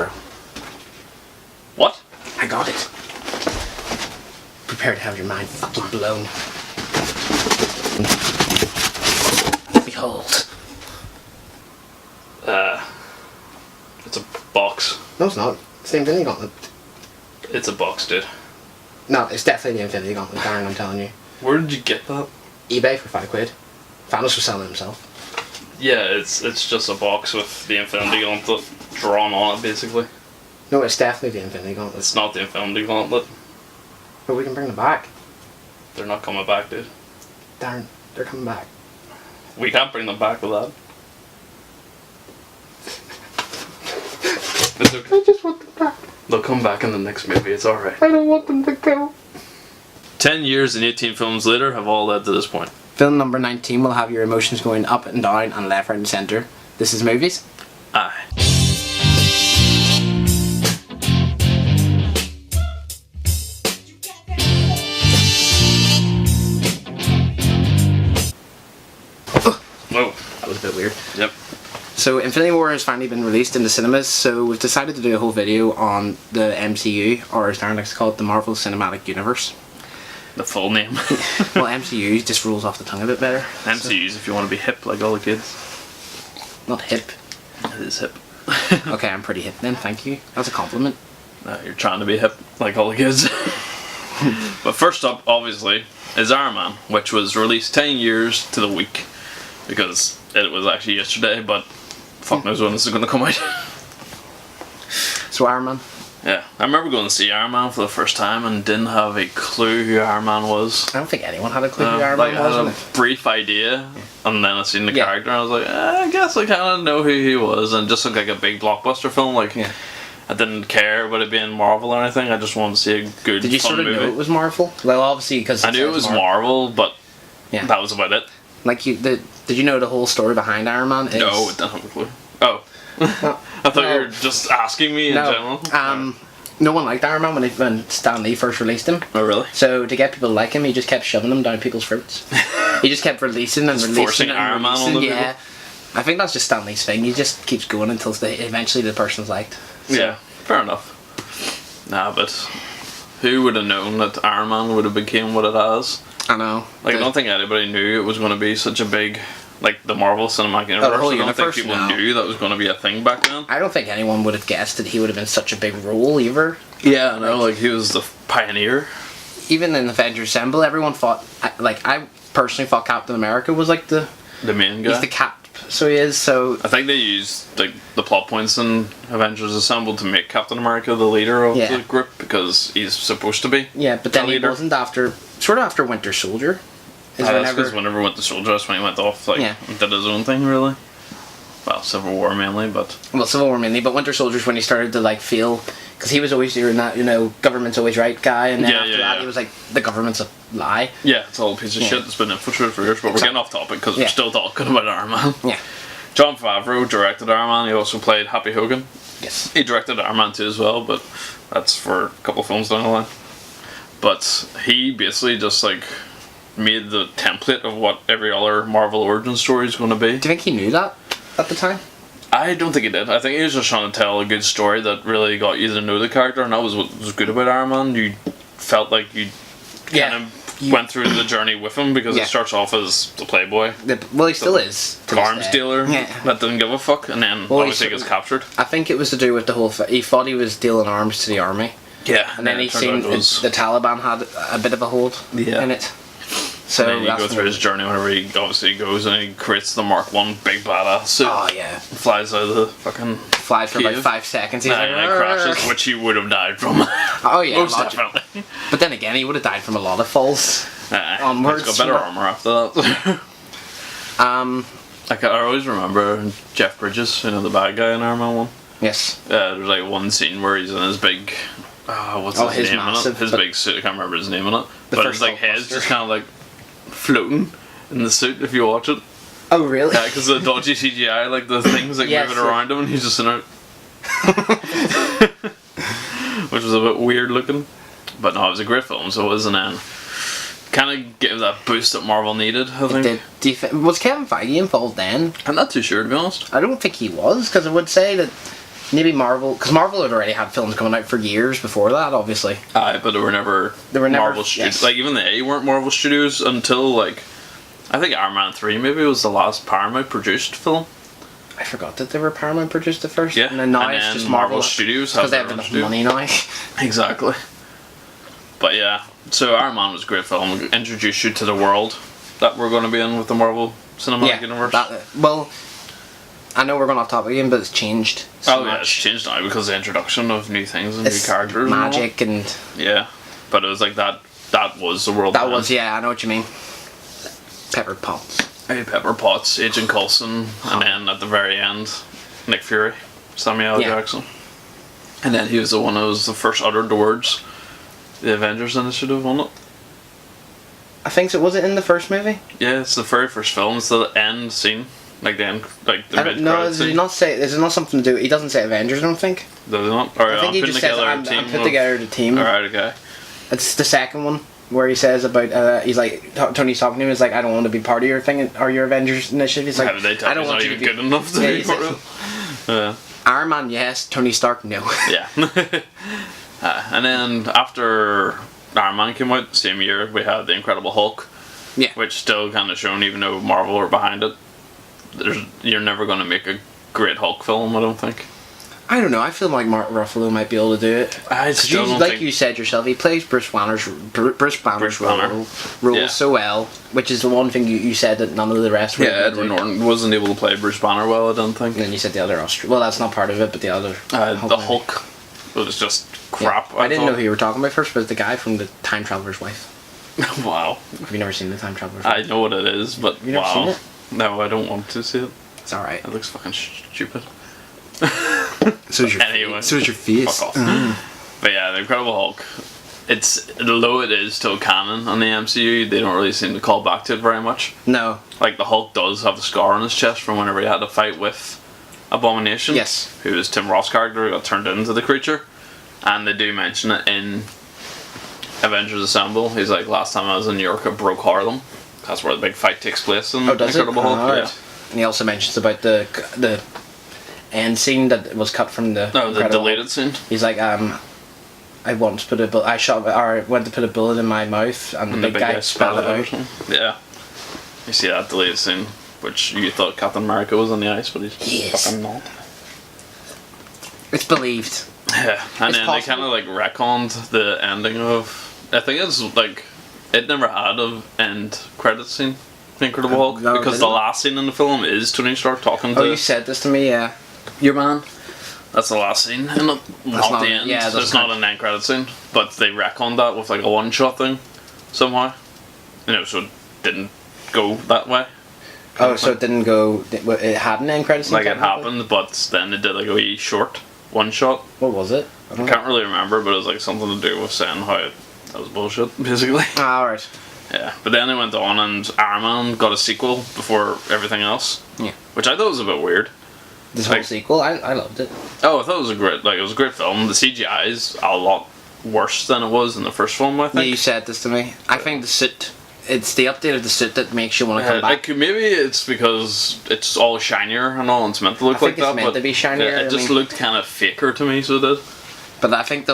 bro. What? I got it. Prepare to have your mind fucking blown. Behold. It's a box. No, it's not. It's the Infinity Gauntlet. It's a box, dude. No, it's definitely the Infinity Gauntlet, Darren, I'm telling you. Where did you get that? eBay for £5. Thanos was selling it himself. Yeah, it's just a box with the Infinity Gauntlet drawn on it, basically. No, it's definitely the Infinity Gauntlet. It's not the Infinity Gauntlet. But we can bring them back. They're not coming back, dude. Darren, they're coming back. We can't bring them back with that. It's okay. I just want them back. They'll come back in the next movie, it's alright. I don't want them to go. 10 years and 18 films later have all led to this point. Film number 19 will have your emotions going up and down and left, right and centre. This is movies. Aye. Whoa. That was a bit weird. Yep. So Infinity War has finally been released in the cinemas, so we've decided to do a whole video on the MCU, or as Darren likes to call it, the Marvel Cinematic Universe. The full name. Well, MCU just rolls off the tongue a bit better. MCU's if you want to be hip like all the kids. Not hip. It is hip. Okay, I'm pretty hip then, thank you. That's a compliment. You're trying to be hip like all the kids. But first up, obviously, is Iron Man, which was released 10 years to the week. Because it was actually yesterday, but fuck knows when this is going to come out. So Iron Man. Yeah, I remember going to see Iron Man for the first time and didn't have a clue who Iron Man was. I don't think anyone had a clue who Iron Like, Man I was. had a Wasn't brief idea, and then I seen the Yeah. character, and I was like, I guess I kind of know who he was, and it just looked like a big blockbuster film. Like, Yeah. I didn't care about it being Marvel or anything. I just wanted to see a good, Did you fun sort of movie. know it was Marvel? Well, obviously because I knew it was Marvel, but Yeah. that was about it. Like did you know the whole story behind Iron Man? Is, No, it didn't have a clue. Oh, I thought you were just asking me in general. No one liked Iron Man when Stan Lee first released him. Oh, really? So to get people to like him, he just kept shoving them down people's throats. He just kept releasing and Just releasing forcing and Iron Man releasing. on the Yeah, I think that's just Stan Lee's thing. He just keeps going until eventually the person's liked. So, Yeah, fair enough. Nah, but who would have known that Iron Man would have become what it has? I know. Like, I don't think anybody knew it was going to be such a big, like, the Marvel Cinematic Universe. whole I don't universe? think people No. knew that was going to be a thing back then. I don't think anyone would have guessed that he would have been such a big role either. Yeah, I know, like, he was the pioneer. Even in Avengers Assemble, everyone thought, I personally thought Captain America was like the main guy. he's the cap, so he is. So I think they used, like, the plot points in Avengers Assemble to make Captain America the leader of Yeah. the group, because he's supposed to be. yeah, but then the he leader. wasn't sort of after Winter Soldier. Is That's because whenever went to Soldier, that's when he went off, like, Yeah. and did his own thing, really. Well, Civil War mainly, but... Well, Civil War mainly, but Winter Soldier's when he started to like feel, because he was always doing that, government's always right guy, and then Yeah, after yeah, that yeah. he was like, the government's a lie. Yeah, it's all a piece of Yeah. shit that's been infiltrated for years, but we're getting off topic because Yeah. we're still talking about Iron Man. Yeah. John Favreau directed Iron Man, he also played Happy Hogan. Yes. He directed Iron Man 2 as well, but that's for a couple of films down the line. But he basically just, like, made the template of what every other Marvel origin story is going to be. Do you think he knew that at the time? I don't think he did. I think he was just trying to tell a good story that really got you to know the character, and that was what was good about Iron Man. You felt like you kind of went through the journey with him, because Yeah. it starts off as the playboy, Well, he still is. to this arms day. dealer Yeah. that didn't give a fuck, and then Well, obviously he's- gets captured. I think it was to do with the whole. He thought he was dealing arms to the army, Yeah, and then he it turned seen out it was- the Taliban had a bit of a hold Yeah. in it. So and then you that's go through his journey whenever he obviously goes and he creates the Mark 1 big badass suit. Oh yeah, Flies out of the fucking flies for about cave. 5 seconds. He's and like, then crashes, which he would have died from. oh yeah, Most logic. definitely. But then again, he would have died from a lot of falls. He's got better armor after that. I always remember Jeff Bridges, the bad guy in Iron Man 1. Yes. There's like one scene where he's in his big, what's Oh, his his name massive, in it? His but- big suit, I can't remember his name in it. The But first his like head's Hulkbuster. just kind of like floating in the suit if you watch it. Oh really? Yeah, because the dodgy CGI, like the things like Yes, moving yeah. around him and he's just in it. Which was a bit weird looking. But no, it was a great film, so it was, and then kind of gave that boost that Marvel needed, I think. Was Kevin Feige involved then? I'm not too sure, to be honest. I don't think he was, because I would say that maybe Marvel, because Marvel had already had films coming out for years before that, obviously. Aye, but they were never Marvel Studios. Yes. Like, even they weren't Marvel Studios until, like, I think Iron Man 3 maybe was the last Paramount produced film. I forgot that they were Paramount produced at first. Yeah, And then now and it's then just Marvel Studios because they have have their own enough money now. Exactly. But yeah, so Iron Man was a great film. It introduced you to the world that we're going to be in with the Marvel Cinematic Universe. Well, I know we're going off topic again, but it's changed so much. It's changed now because of the introduction of new things and new characters. Magic and... Yeah, but it was like that was the world. That was, yeah, I know what you mean. Pepper Potts. Hey, Pepper Potts, Agent Coulson, and then at the very end, Nick Fury, Samuel L. Jackson. And then he was the one who was the first uttered the words, the Avengers Initiative, wasn't it? I think so. Was it in the first movie? Yeah, it's the very first film. It's the end scene. Like the end, like the mid-credits No, does scene. he not say... Is it not something to do... He doesn't say Avengers, I don't think. Does it not? Alright, I think he just says, I'm put together the team. Alright, okay. It's the second one where he says about he's like Tony's talking to him. He's like, I don't want to be part of your thing or your Avengers initiative. He's like, I don't want you to be good enough to be part of it. Yeah. Iron Man, yes. Tony Stark, no. Yeah. And then after Iron Man came out, the same year we had the Incredible Hulk. Yeah. Which still kind of shown, even though Marvel are behind it, you're never going to make a great Hulk film, I don't think. I don't know. I feel like Mark Ruffalo might be able to do it. I still don't like think... you said yourself, he plays Bruce Banner's role so well, which is the one thing you said that none of the rest were. Yeah, Edward Norton wasn't able to play Bruce Banner well, I don't think. And then you said the other well, that's not part of it, but the other the Hulk was just crap. Yeah. I didn't know who you were talking about first, but it's the guy from the Time Traveler's Wife. Wow. Have you never seen the Time Traveler's Wife? I know what it is, but Have you never seen it? No, I don't want to see it. It's alright. It looks fucking stupid. So's your anyway, so's your face. Fuck off. But yeah, the Incredible Hulk. Although it is still canon on the MCU, they don't really seem to call back to it very much. No. Like the Hulk does have a scar on his chest from whenever he had to fight with Abomination. Yes. Who is Tim Roth's character who got turned into the creature. And they do mention it in Avengers Assemble. He's like, last time I was in New York, I broke Harlem. That's where the big fight takes place in Incredible Hulk. Right. Yeah. And he also mentions about the end scene that was cut from the. No, the deleted scene. He's like, I once put went to put a bullet in my mouth, and the big guy spat it out. Yeah. You see that deleted scene, which you thought Captain America was on the ice, but he's fucking not. It's believed. Yeah, and it's then possible. they kind of like retconned the ending of. I think it's like it never had an end credit scene. The Incredible Hulk, no, because the last scene in the film is Tony Stark talking to. Oh, you said this to me, yeah. Your man. That's the last scene, and not the end. Yeah, there's not an end credit scene, but they retconned that with like a one-shot thing, somehow. So it didn't go that way. Oh, so it didn't go. It had an end credit scene. Like it happened, but then they did like a wee short one-shot. What was it? I can't really remember, but it was like something to do with saying how that was bullshit, basically. Ah, alright. Yeah, but then they went on and Iron Man got a sequel before everything else. Yeah. Which I thought was a bit weird. This whole sequel, I loved it. Oh, I thought it was a great film. The CGI is a lot worse than it was in the first film, I think. Yeah, you said this to me. I think the suit, it's the update of the suit that makes you want to come back. Maybe it's because it's all shinier and all, and it's meant to look like that. It's meant to be shinier. Yeah, it just looked kind of faker to me, so it did. But I think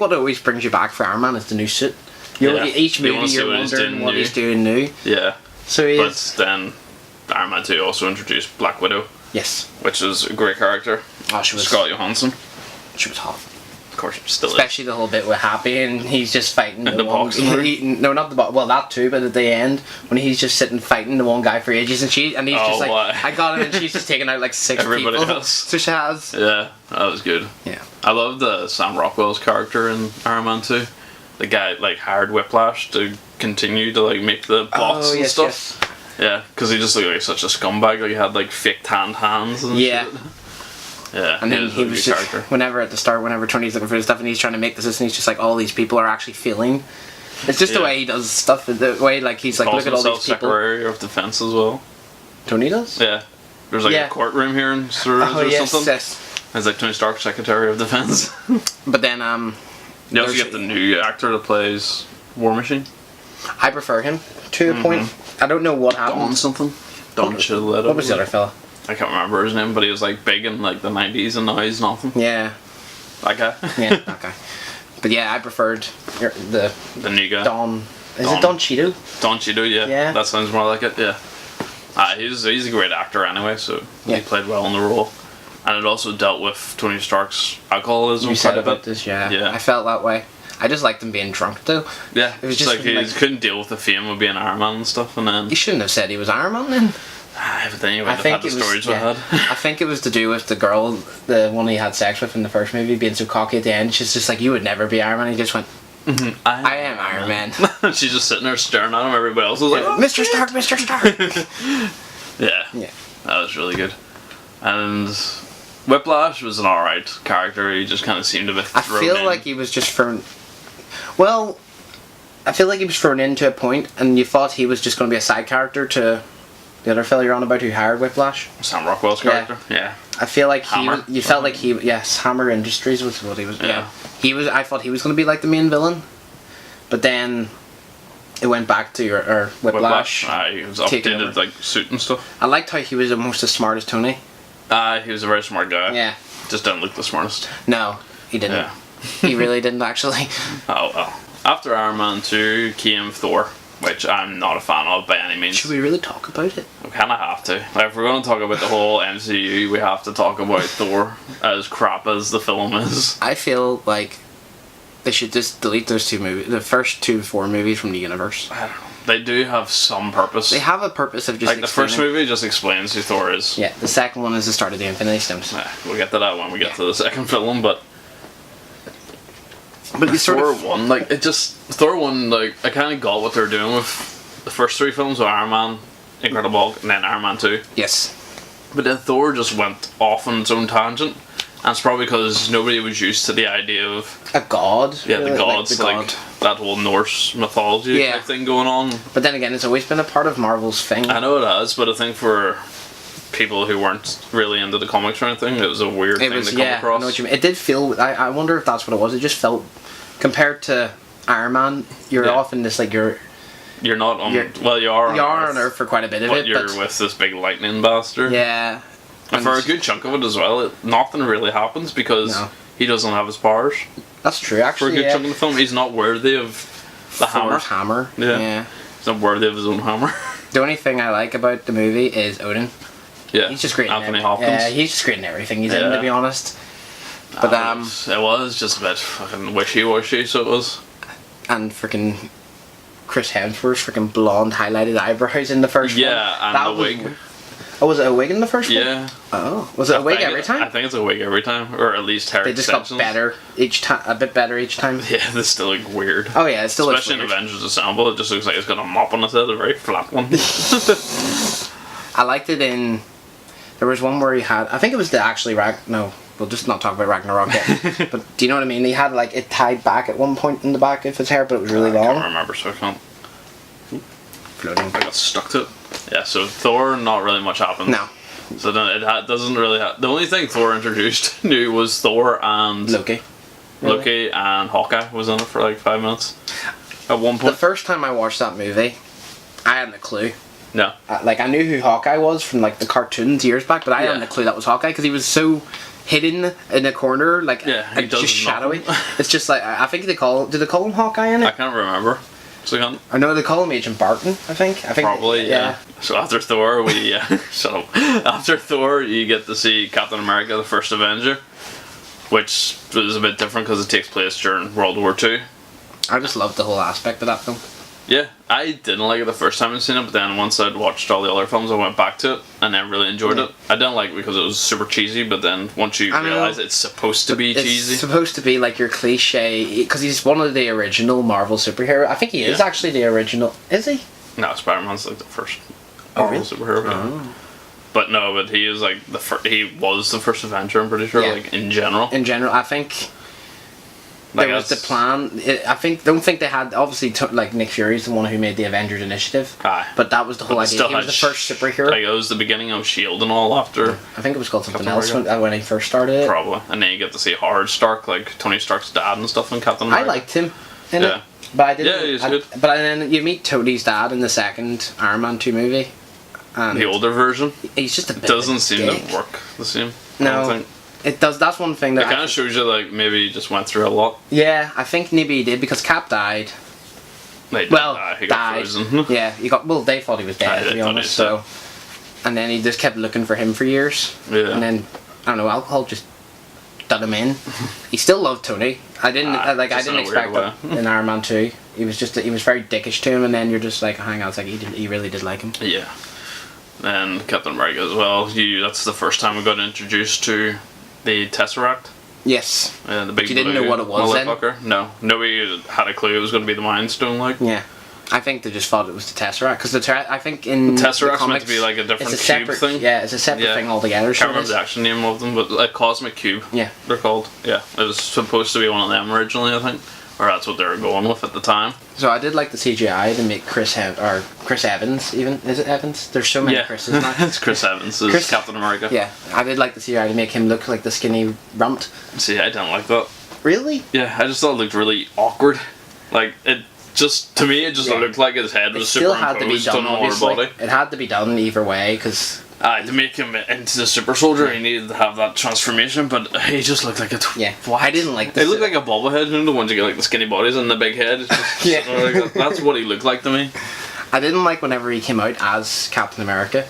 what always brings you back for Iron Man is the new suit. Each movie you're wondering what he's doing new. Yeah. So he but is. then Iron Man 2 also introduced Black Widow. Yes. Which is a great character. Oh, she was. Scarlett Johansson. She was hot. Of course, she still Especially the whole bit with Happy and he's just fighting the boxing ring. No, not the box. Well, that too. But at the end, when he's just sitting fighting the one guy for ages, and he's just like, I got him, and she's just taking out like 6 Everybody people. else. So she has. Yeah, that was good. Yeah. I loved Sam Rockwell's character in Iron Man 2. The guy like hired Whiplash to continue to like make the bots and stuff. Yes. Yeah, because he just looked like such a scumbag. Like he had like fake tanned hands and shit. Yeah, and then he was just, whenever Tony's looking for his stuff and he's trying to make this and he's just like, all these people are actually feeling. It's just the way he does stuff, the way like he's like, look at all these people. Secretary of Defense as well. Tony does? Yeah. There's like a courtroom here in Surrey or something. Yes. It's like Tony Stark, Secretary of Defense. But then you also get the new actor that plays War Machine. I prefer him to a point. I don't know what happened. Don something. Don Chiletto. What was the other fella? I can't remember his name, but he was like big in like the 90s and now he's nothing. Yeah. That guy. Yeah, that guy. But yeah, I preferred the new guy. Don. Is it Don Cheadle? Don Cheadle, yeah. Yeah. That sounds more like it, yeah. He's a great actor anyway, so he played well in the role. And it also dealt with Tony Stark's alcoholism. You said quite a about bit. this, yeah. Yeah. I felt that way. I just liked him being drunk though. Yeah, it was just just like he couldn't deal with the fame of being Iron Man and stuff, and then he shouldn't have said he was Iron Man then. But then you would have had the stories we had. I think it was to do with the girl, the one he had sex with in the first movie, being so cocky at the end. She's just like, you would never be Iron Man. He just went, I am Iron Man. She's just sitting there staring at him. Everybody else was like, oh, Mr. Stark, Mr. Stark. Yeah, that was really good. And Whiplash was an alright character. He just kind of seemed a bit thrown I feel in. like he was just thrown. Well, I feel like he was thrown in to a point, and you thought he was just going to be a side character to the other fella you're on about who hired Whiplash. Sam Rockwell's character. Yeah. I feel like Hammer. you felt like he. Yes, Hammer Industries was what he was. Yeah. He was. I thought he was going to be like the main villain, but then it went back to Whiplash. He was taking updated over. like suit and stuff. I liked how he was almost as smart as Tony. He was a very smart guy. Yeah. Just didn't look the smartest. No, he didn't. Yeah. He really didn't actually. Oh well. After Iron Man 2 came Thor, which I'm not a fan of by any means. Should we really talk about it? We kind of have to. Like, if we're going to talk about the whole MCU, we have to talk about Thor, as crap as the film is. I feel like they should just delete those two movies, the first 2 Thor movies from the universe. I don't know. They do have some purpose. They have a purpose of just like the first movie just explains who Thor is. Yeah, the second one is the start of the Infinity Stones. We'll get to that when we get to the second film, but you sort Thor of 1, like, it just... Thor 1, like, I kind of got what they're doing with the first 3 films, so Iron Man, Incredible Hulk, and then Iron Man 2. yes. But then Thor just went off on its own tangent, and it's probably because nobody was used to the idea of... A god. Yeah, the really, gods, the god. like that whole Norse mythology Yeah. type thing going on. But then again, it's always been a part of Marvel's thing. I know it has, but I think for people who weren't really into the comics or anything, it was a weird thing to come across. I know what you mean. It did feel. I wonder if that's what it was. It just felt, compared to Iron Man, you're often this like you're not on. Well, you are. You are on Earth for quite a bit of but it. You're with this big lightning bastard. Yeah. And for a good chunk of it as well, nothing really happens because he doesn't have his powers. That's true. Actually, for a good chunk of the film, he's not worthy of the Thor's hammer. hammer. Yeah. He's not worthy of his own hammer. The only thing I like about the movie is Odin. Yeah. He's just great. Anthony Hopkins. Yeah, he's just great in everything he's in, to be honest. But it was just a bit fucking wishy-washy, so it was. And freaking Chris Hemsworth's freaking blonde highlighted eyebrows in the first one. Yeah, and the wig. Oh, was it a wig in the first one? Yeah. Oh, was it a wig every time? I think it's a wig every time, or at least hair They just extensions. got better each time, a bit better each time. Yeah, they still look weird. Oh yeah, it still looks Especially weird. in Avengers Assemble, it just looks like it's got a mop on its head, a very flat one. I liked it in. There was one where he had. I think it was the actually No, we'll just not talk about Ragnarok yet. But do you know what I mean? He had like it tied back at one point in the back of his hair, but it was really long. I can't remember, so I can't. Floating. I got stuck to it. Yeah, so Thor, not really much happens. No. So then it doesn't really have... The only thing Thor introduced new was Thor and... Loki. Loki and Hawkeye was in it for like 5 minutes. At one point. The first time I watched that movie, I hadn't a clue. No. Like I knew who Hawkeye was from like the cartoons years back, but I hadn't a clue that was Hawkeye because he was so hidden in a corner, like he does just shadowy. nothing. It's just like I think did they call him Hawkeye in it? I can't remember. So I can't... I know they call him Agent Barton. I think Probably, yeah. So after Thor, shut up. After Thor, you get to see Captain America: The First Avenger, which is a bit different because it takes place during World War II. I just loved the whole aspect of that film. Yeah, I didn't like it the first time I'd seen it, but then once I'd watched all the other films, I went back to it and then really enjoyed it. I didn't like it because it was super cheesy, but then once you realise it's supposed to be cheesy. It's supposed to be like your cliche, because he's one of the original Marvel superhero. I think he is actually the original. Is he? No, Spider-Man's like the first Marvel superhero. Oh. But no, but he is like he was the first Avenger, I'm pretty sure, like in general. In general, I think... There was the plan. Don't think they had. Obviously, like Nick Fury's the one who made the Avengers Initiative. Aye. But that was the whole idea. He was the first superhero. Like it was the beginning of Shield and all after. I think it was called something else when he first started it. Probably, and then you get to see Howard Stark, like Tony Stark's dad and stuff in Captain America. I liked him in it, but I didn't. Yeah, he's good. But then you meet Tony's dad in the second Iron Man 2 movie, And the older version he's just a bit doesn't of a seem dick. to work the same. I No, don't think. it does. That's one thing It that kind of shows you like maybe he just went through a lot. yeah, I think maybe he did because Cap died. Like, Well, he got died. frozen. Yeah, he got. Well, they thought he was dead, Aye, to be they thought honest. he was So, and then he just kept looking for him for years. Yeah. And then I don't know, alcohol just done him in. He still loved Tony. I didn't I just in didn't a expect weird that in Iron Man 2. He was very dickish to him, and then you're just like, hang on, it's like he really did like him. Yeah. And Captain America as well. That's the first time we got introduced to the Tesseract. Yes. The big You didn't know blue what it was then? motherfucker. No. Nobody had a clue it was going to be the Mind Stone, like. Yeah. I think they just thought it was the Tesseract because I think in The Tesseract's the meant comics, to be like a different it's a cube separate thing. Yeah, it's a separate thing altogether. Can't remember the actual name of them, but like Cosmic Cube. Yeah. They're called. Yeah. It was supposed to be one of them originally, I think. Or that's what they were going with at the time. So I did like the CGI to make Chris Evans even. Is it Evans? There's so many Chris's now. It's Chris Evans as Captain America. Yeah, I did like the CGI to make him look like the skinny runt. See, I didn't like that. Really? Yeah, I just thought it looked really awkward. Like, to me, it just Yeah. looked like his head It was still had to be superimposed done, on a lower obviously. body. It had to be done either way, because... To make him into the super soldier, he needed to have that transformation, but he just looked like a... Yeah, I didn't like this. It looked like a bobblehead, you know, the ones you get like the skinny bodies and the big head. It's just, Yeah. that's what he looked like to me. I didn't like whenever he came out as Captain America.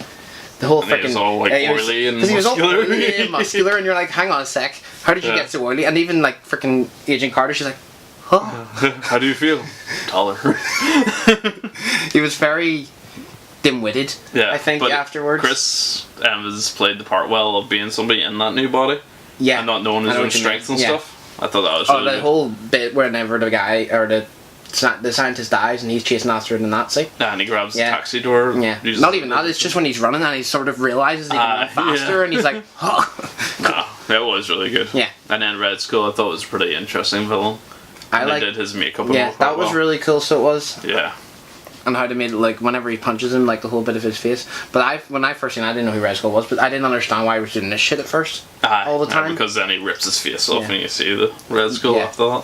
The whole And he freaking... was all, like, oily and he was all muscular. oily and muscular, and you're like, hang on a sec, how did you Yeah. get so oily? And even, like, freaking Agent Carter, she's like, huh? How do you feel? Taller. He was very dim-witted, Yeah, I think, but afterwards. Chris Evans played the part well of being somebody in that new body Yeah. and not knowing his I know own what you strength mean. and Yeah. stuff. I thought that was Oh, really the good. whole bit whenever the guy, or the scientist dies and he's chasing after the Nazi. Yeah, and he grabs Yeah. the taxi door. Yeah. uses Not even that, it's just when he's running and he sort of realises he can run faster yeah. and he's like, huh. No, it was really good. Yeah. And then Red Skull, I thought was a pretty interesting villain. I And like... they did his makeup and Yeah, all quite that was well. really cool, so it was. Yeah. And how they made it, like, whenever he punches him, like, the whole bit of his face. But when I first seen it, I didn't know who Red Skull was, but I didn't understand why he was doing this shit at first. All the time. Because then he rips his face off Yeah. and you see the Red Skull Yeah. after that.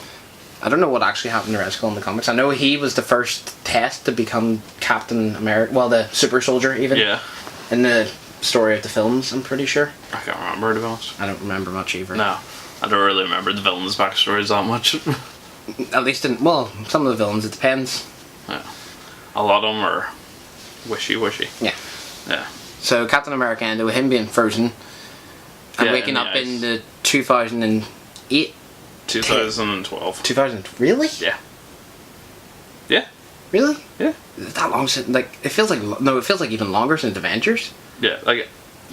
I don't know what actually happened to Red Skull in the comics. I know he was the first test to become Captain America, well, the super soldier, even. Yeah. In the story of the films, I'm pretty sure. I can't remember, to be honest. I don't remember much either. No. I don't really remember the villain's backstories that much. At least well, some of the villains, it depends. Yeah. A lot of them are wishy-washy. Yeah. Yeah. So Captain America ended with him being frozen and Yeah, waking in the up ice. in the 2008. 2012. 2000. Really? Yeah. Yeah. Really? Yeah. Is it that long since, like, it feels like even longer since Avengers. Yeah, like,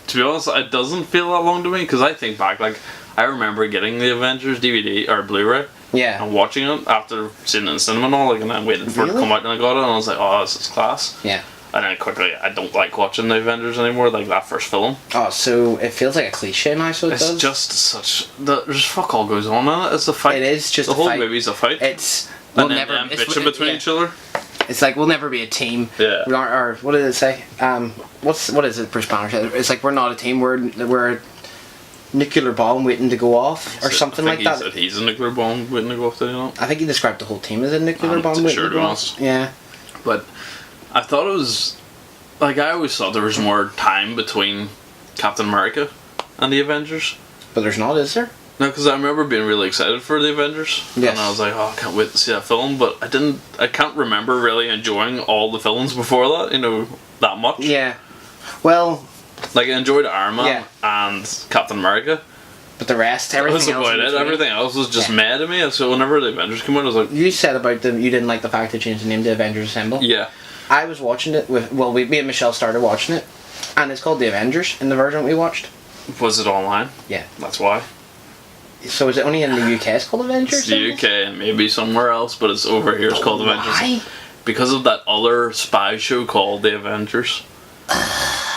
to be honest, it doesn't feel that long to me, because I think back, like, I remember getting the Avengers DVD, or Blu-ray, Yeah. and watching it after seeing it in cinema and all, like, and then waiting for it to Really? come out, and I got it, and I was like, oh, this is class. Yeah. And then quickly, I don't like watching the Avengers anymore, like that first film. Oh, so it feels like a cliche now, so it It's does? just such... There's fuck all goes on in it, it's a fight. It is just The a whole fight. movie's a fight. It's... and We'll then never... them it's- bitching between yeah. each other. It's like, we'll never be a team. Yeah. We aren't, or what did it say? What is it for Spanish? It's like, we're not a team, we're a nuclear bomb waiting to go off, or something like that. He said he's a nuclear bomb waiting to go off, did he not? I think he described the whole team as a nuclear I'm bomb not waiting sure, to to go be off. honest. Yeah. But I thought it was... Like, I always thought there was more time between Captain America and the Avengers. But there's not, is there? No, because I remember being really excited for the Avengers. Yes. And I was like, oh, I can't wait to see that film. But I can't remember really enjoying all the films before that, you know, that much. Yeah. Well, Like, I enjoyed Iron Man Yeah. and Captain America. but the rest, That everything was else about in it. between. Everything else was just Yeah. mad to me. So whenever the Avengers came out, I was like, You said about you didn't like the fact they changed the name to Avengers Assemble. yeah. I was watching it with, me and Michelle started watching it, and it's called The Avengers in the version we watched. Was it online? Yeah. That's why. So is it only in the UK it's called Avengers? It's the UK and maybe somewhere else, but it's over here. It's called Avengers. Why? Because of that other spy show called The Avengers.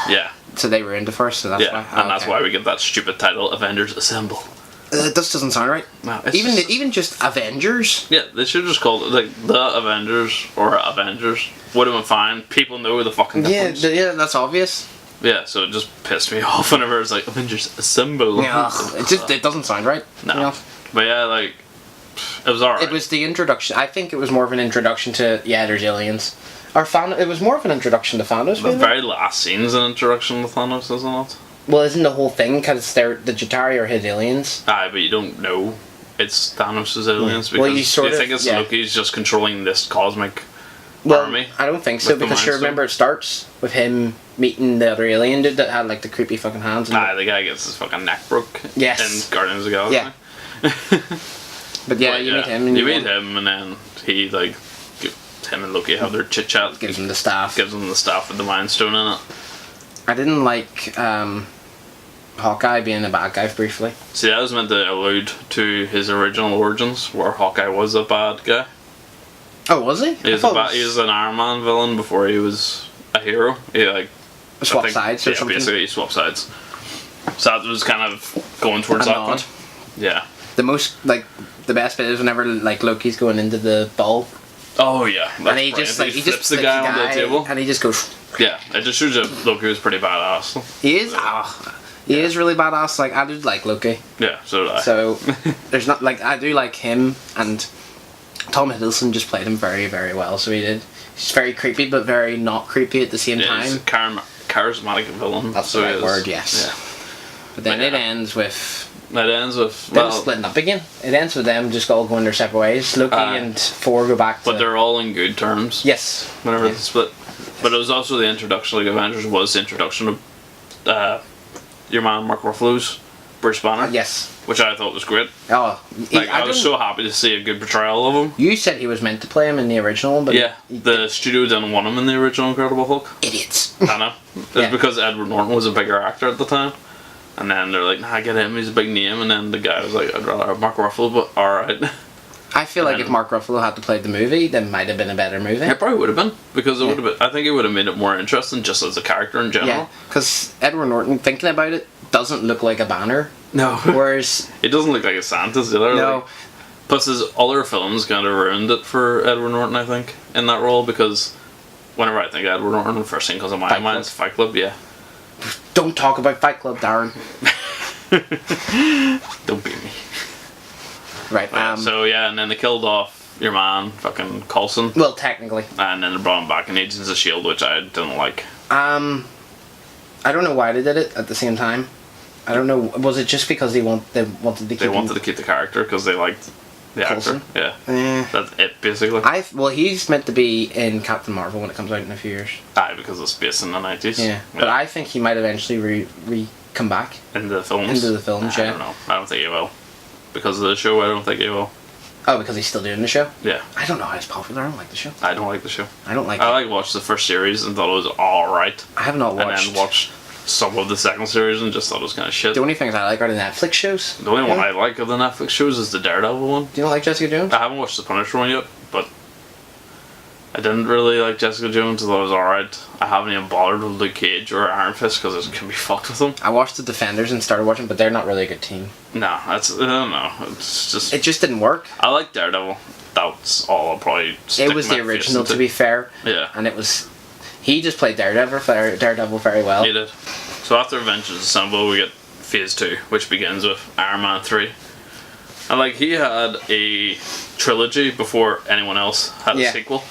Yeah. So they were into first, so that's Yeah, why. and that's why we get that stupid title, Avengers Assemble. This doesn't sound right. No, it's Even just- even just Avengers. Yeah, they should just call it like the Avengers or Avengers. Would have been fine. People know the fucking Yeah, difference. yeah, that's obvious. Yeah, so it just pissed me off whenever it's like Avengers Assemble. Yeah, it doesn't sound right. No. You know? But yeah, like it was alright. It was the introduction. I think it was more of an introduction to there's aliens, It was more of an introduction to Thanos. The Maybe? very last scene is an introduction to Thanos, isn't it? Well, isn't the whole thing because the Jatari are his aliens? Aye, but you don't know it's Thanos' aliens Well, because you think it's Loki's just controlling this cosmic army. I don't think so because you remember it starts with him meeting the other alien dude that had like the creepy fucking hands. The guy gets his fucking neck broke. Yes. In Guardians of the Galaxy. Yeah. But you meet him. And you meet him, and then he like, him and Loki have their chit chat. Gives him the staff. Gives him the staff with the Mind Stone in it. I didn't like Hawkeye being a bad guy briefly. See, that was meant to allude to his original origins, where Hawkeye was a bad guy. Oh, was he? He was an Iron Man villain before he was a hero. He like swapped sides or something. Basically he swapped sides. So that was kind of going towards that one. Yeah. The best bit is whenever like Loki's going into the ball. Oh yeah. And he just flips the guy on the table. And he just goes. Yeah, it just shows that Loki was pretty badass. He is. He is really badass. Like I did like Loki. Yeah, so did I. So there's not like I do like him, and Tom Hiddleston just played him very, very well. So he did. He's very creepy, but very not creepy at the same time. He's a charismatic villain. That's the right word. Yes. Yeah. But then it ends with. It ends with them splitting up again. It ends with them just all going their separate ways. Loki and Thor go back. But they're all in good terms. Yes. Whenever they split. But it was also the introduction. Like Avengers was the introduction of your man Mark Ruffalo's Bruce Banner. Yes. Which I thought was great. Oh, I was so happy to see a good portrayal of him. You said he was meant to play him in the original, but the studio didn't want him in the original Incredible Hulk. Idiots. I know. It's because Edward Norton was a bigger actor at the time, and then they're like, "Nah, get him. He's a big name." And then the guy was like, "I'd rather have Mark Ruffalo," but all right. I feel like if Mark Ruffalo had to play the movie, then might have been a better movie. It probably would have been because it would have been. I think it would have made it more interesting just as a character in general. Yeah, because Edward Norton, thinking about it, doesn't look like a Banner. No. Whereas it doesn't look like a Santa's either. No. Like, plus, his other films kind of ruined it for Edward Norton, I think, in that role because whenever I think Edward Norton, the first thing comes to my mind is Fight Club. Yeah. Don't talk about Fight Club, Darren. Don't beat me. Right. And then they killed off your man, fucking Coulson. Well, technically. And then they brought him back in Agents of S.H.I.E.L.D., which I didn't like. I don't know why they did it at the same time. I don't know. Was it just because they wanted to keep? They wanted to keep the character because they liked the Coulson? actor. Yeah. That's it, basically. He's meant to be in Captain Marvel when it comes out in a few years. Aye, because it's based in the 90s. Yeah. But I think he might eventually come back. Into the films? Into the films, I don't know. I don't think he will. Because of the show, I don't think he will. Oh, because he's still doing the show? Yeah. I don't know how it's popular. I don't like the show. I don't like the show. I watched the first series and thought it was alright. I have not watched. And then watched some of the second series and just thought it was kind of shit. The only things I like are the Netflix shows. The only one I like of the Netflix shows is the Daredevil one. Do you not like Jessica Jones? I haven't watched the Punisher one yet, but I didn't really like Jessica Jones. I thought it was alright. I haven't even bothered with Luke Cage or Iron Fist because it can be fucked with them. I watched the Defenders and started watching, but they're not really a good team. No, I don't know. It's just... It just didn't work. I like Daredevil. That's all I'll probably stick It was the original, to be fair. Yeah. And it was... He just played Daredevil very well. He did. So after Avengers Assemble, we get Phase 2, which begins with Iron Man 3. And like, he had a trilogy before anyone else had a sequel.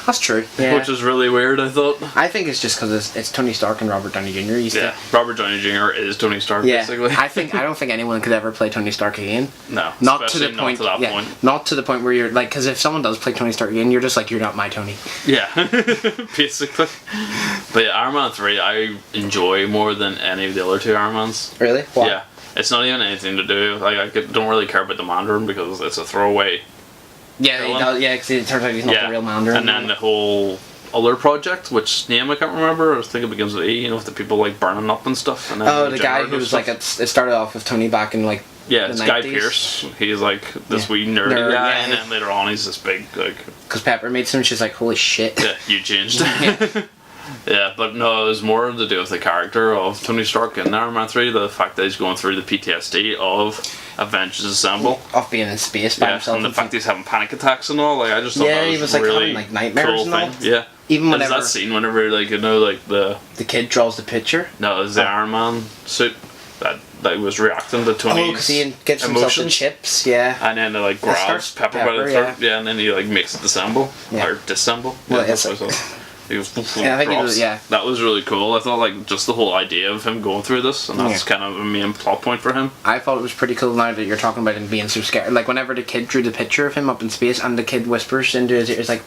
That's true. Yeah. Which is really weird, I thought. I think it's just because it's Tony Stark and Robert Downey Jr. Robert Downey Jr. is Tony Stark, basically. I don't think anyone could ever play Tony Stark again. No, not to the point. Not to that point. Not to the point where you're like, because if someone does play Tony Stark again, you're just like, you're not my Tony. Yeah, basically. But yeah, Iron Man 3, I enjoy more than any of the other two Iron Mans. Really? Why? Yeah, it's not even anything to do. Like, I don't really care about the Mandarin because it's a throwaway. Yeah, he does, because it turns out he's not the real Mandarin. And then the whole other project, which name I can't remember, I think it begins with E, you know, with the people like burning up and stuff. And then the guy who was like, it started off with Tony back in like yeah, the it's 90s. Guy Pearce. He's like this wee nerdy guy, and then later on he's this big, like... Because Pepper meets him and she's like, holy shit. Yeah, you changed. Yeah, but no, it was more to do with the character of Tony Stark in Iron Man 3, the fact that he's going through the PTSD of Avengers Assemble. Of being in space by himself. And the fact he's having panic attacks and all, like, I just thought that was he was like really having like nightmares cool and all. thing. Yeah. Even whenever... There's that scene whenever, like, you know, like the kid draws the picture. No, it's the Iron Man suit. That that was reacting to Oh, Tony's because he gets himself the emotions. chips, yeah. And then it like grabs starts Pepper by the Pepper, throat, yeah, and then he like makes it disassemble Yeah. or disassemble. Well, yeah, that's it's what I like- thought. He goes, Yeah, I think he drops. was- yeah. That was really cool. I thought like just the whole idea of him going through this, and that's Yeah. kind of a main plot point for him. I thought it was pretty cool now that you're talking about him being so scared. Like, whenever the kid drew the picture of him up in space and the kid whispers into his ear, it's like,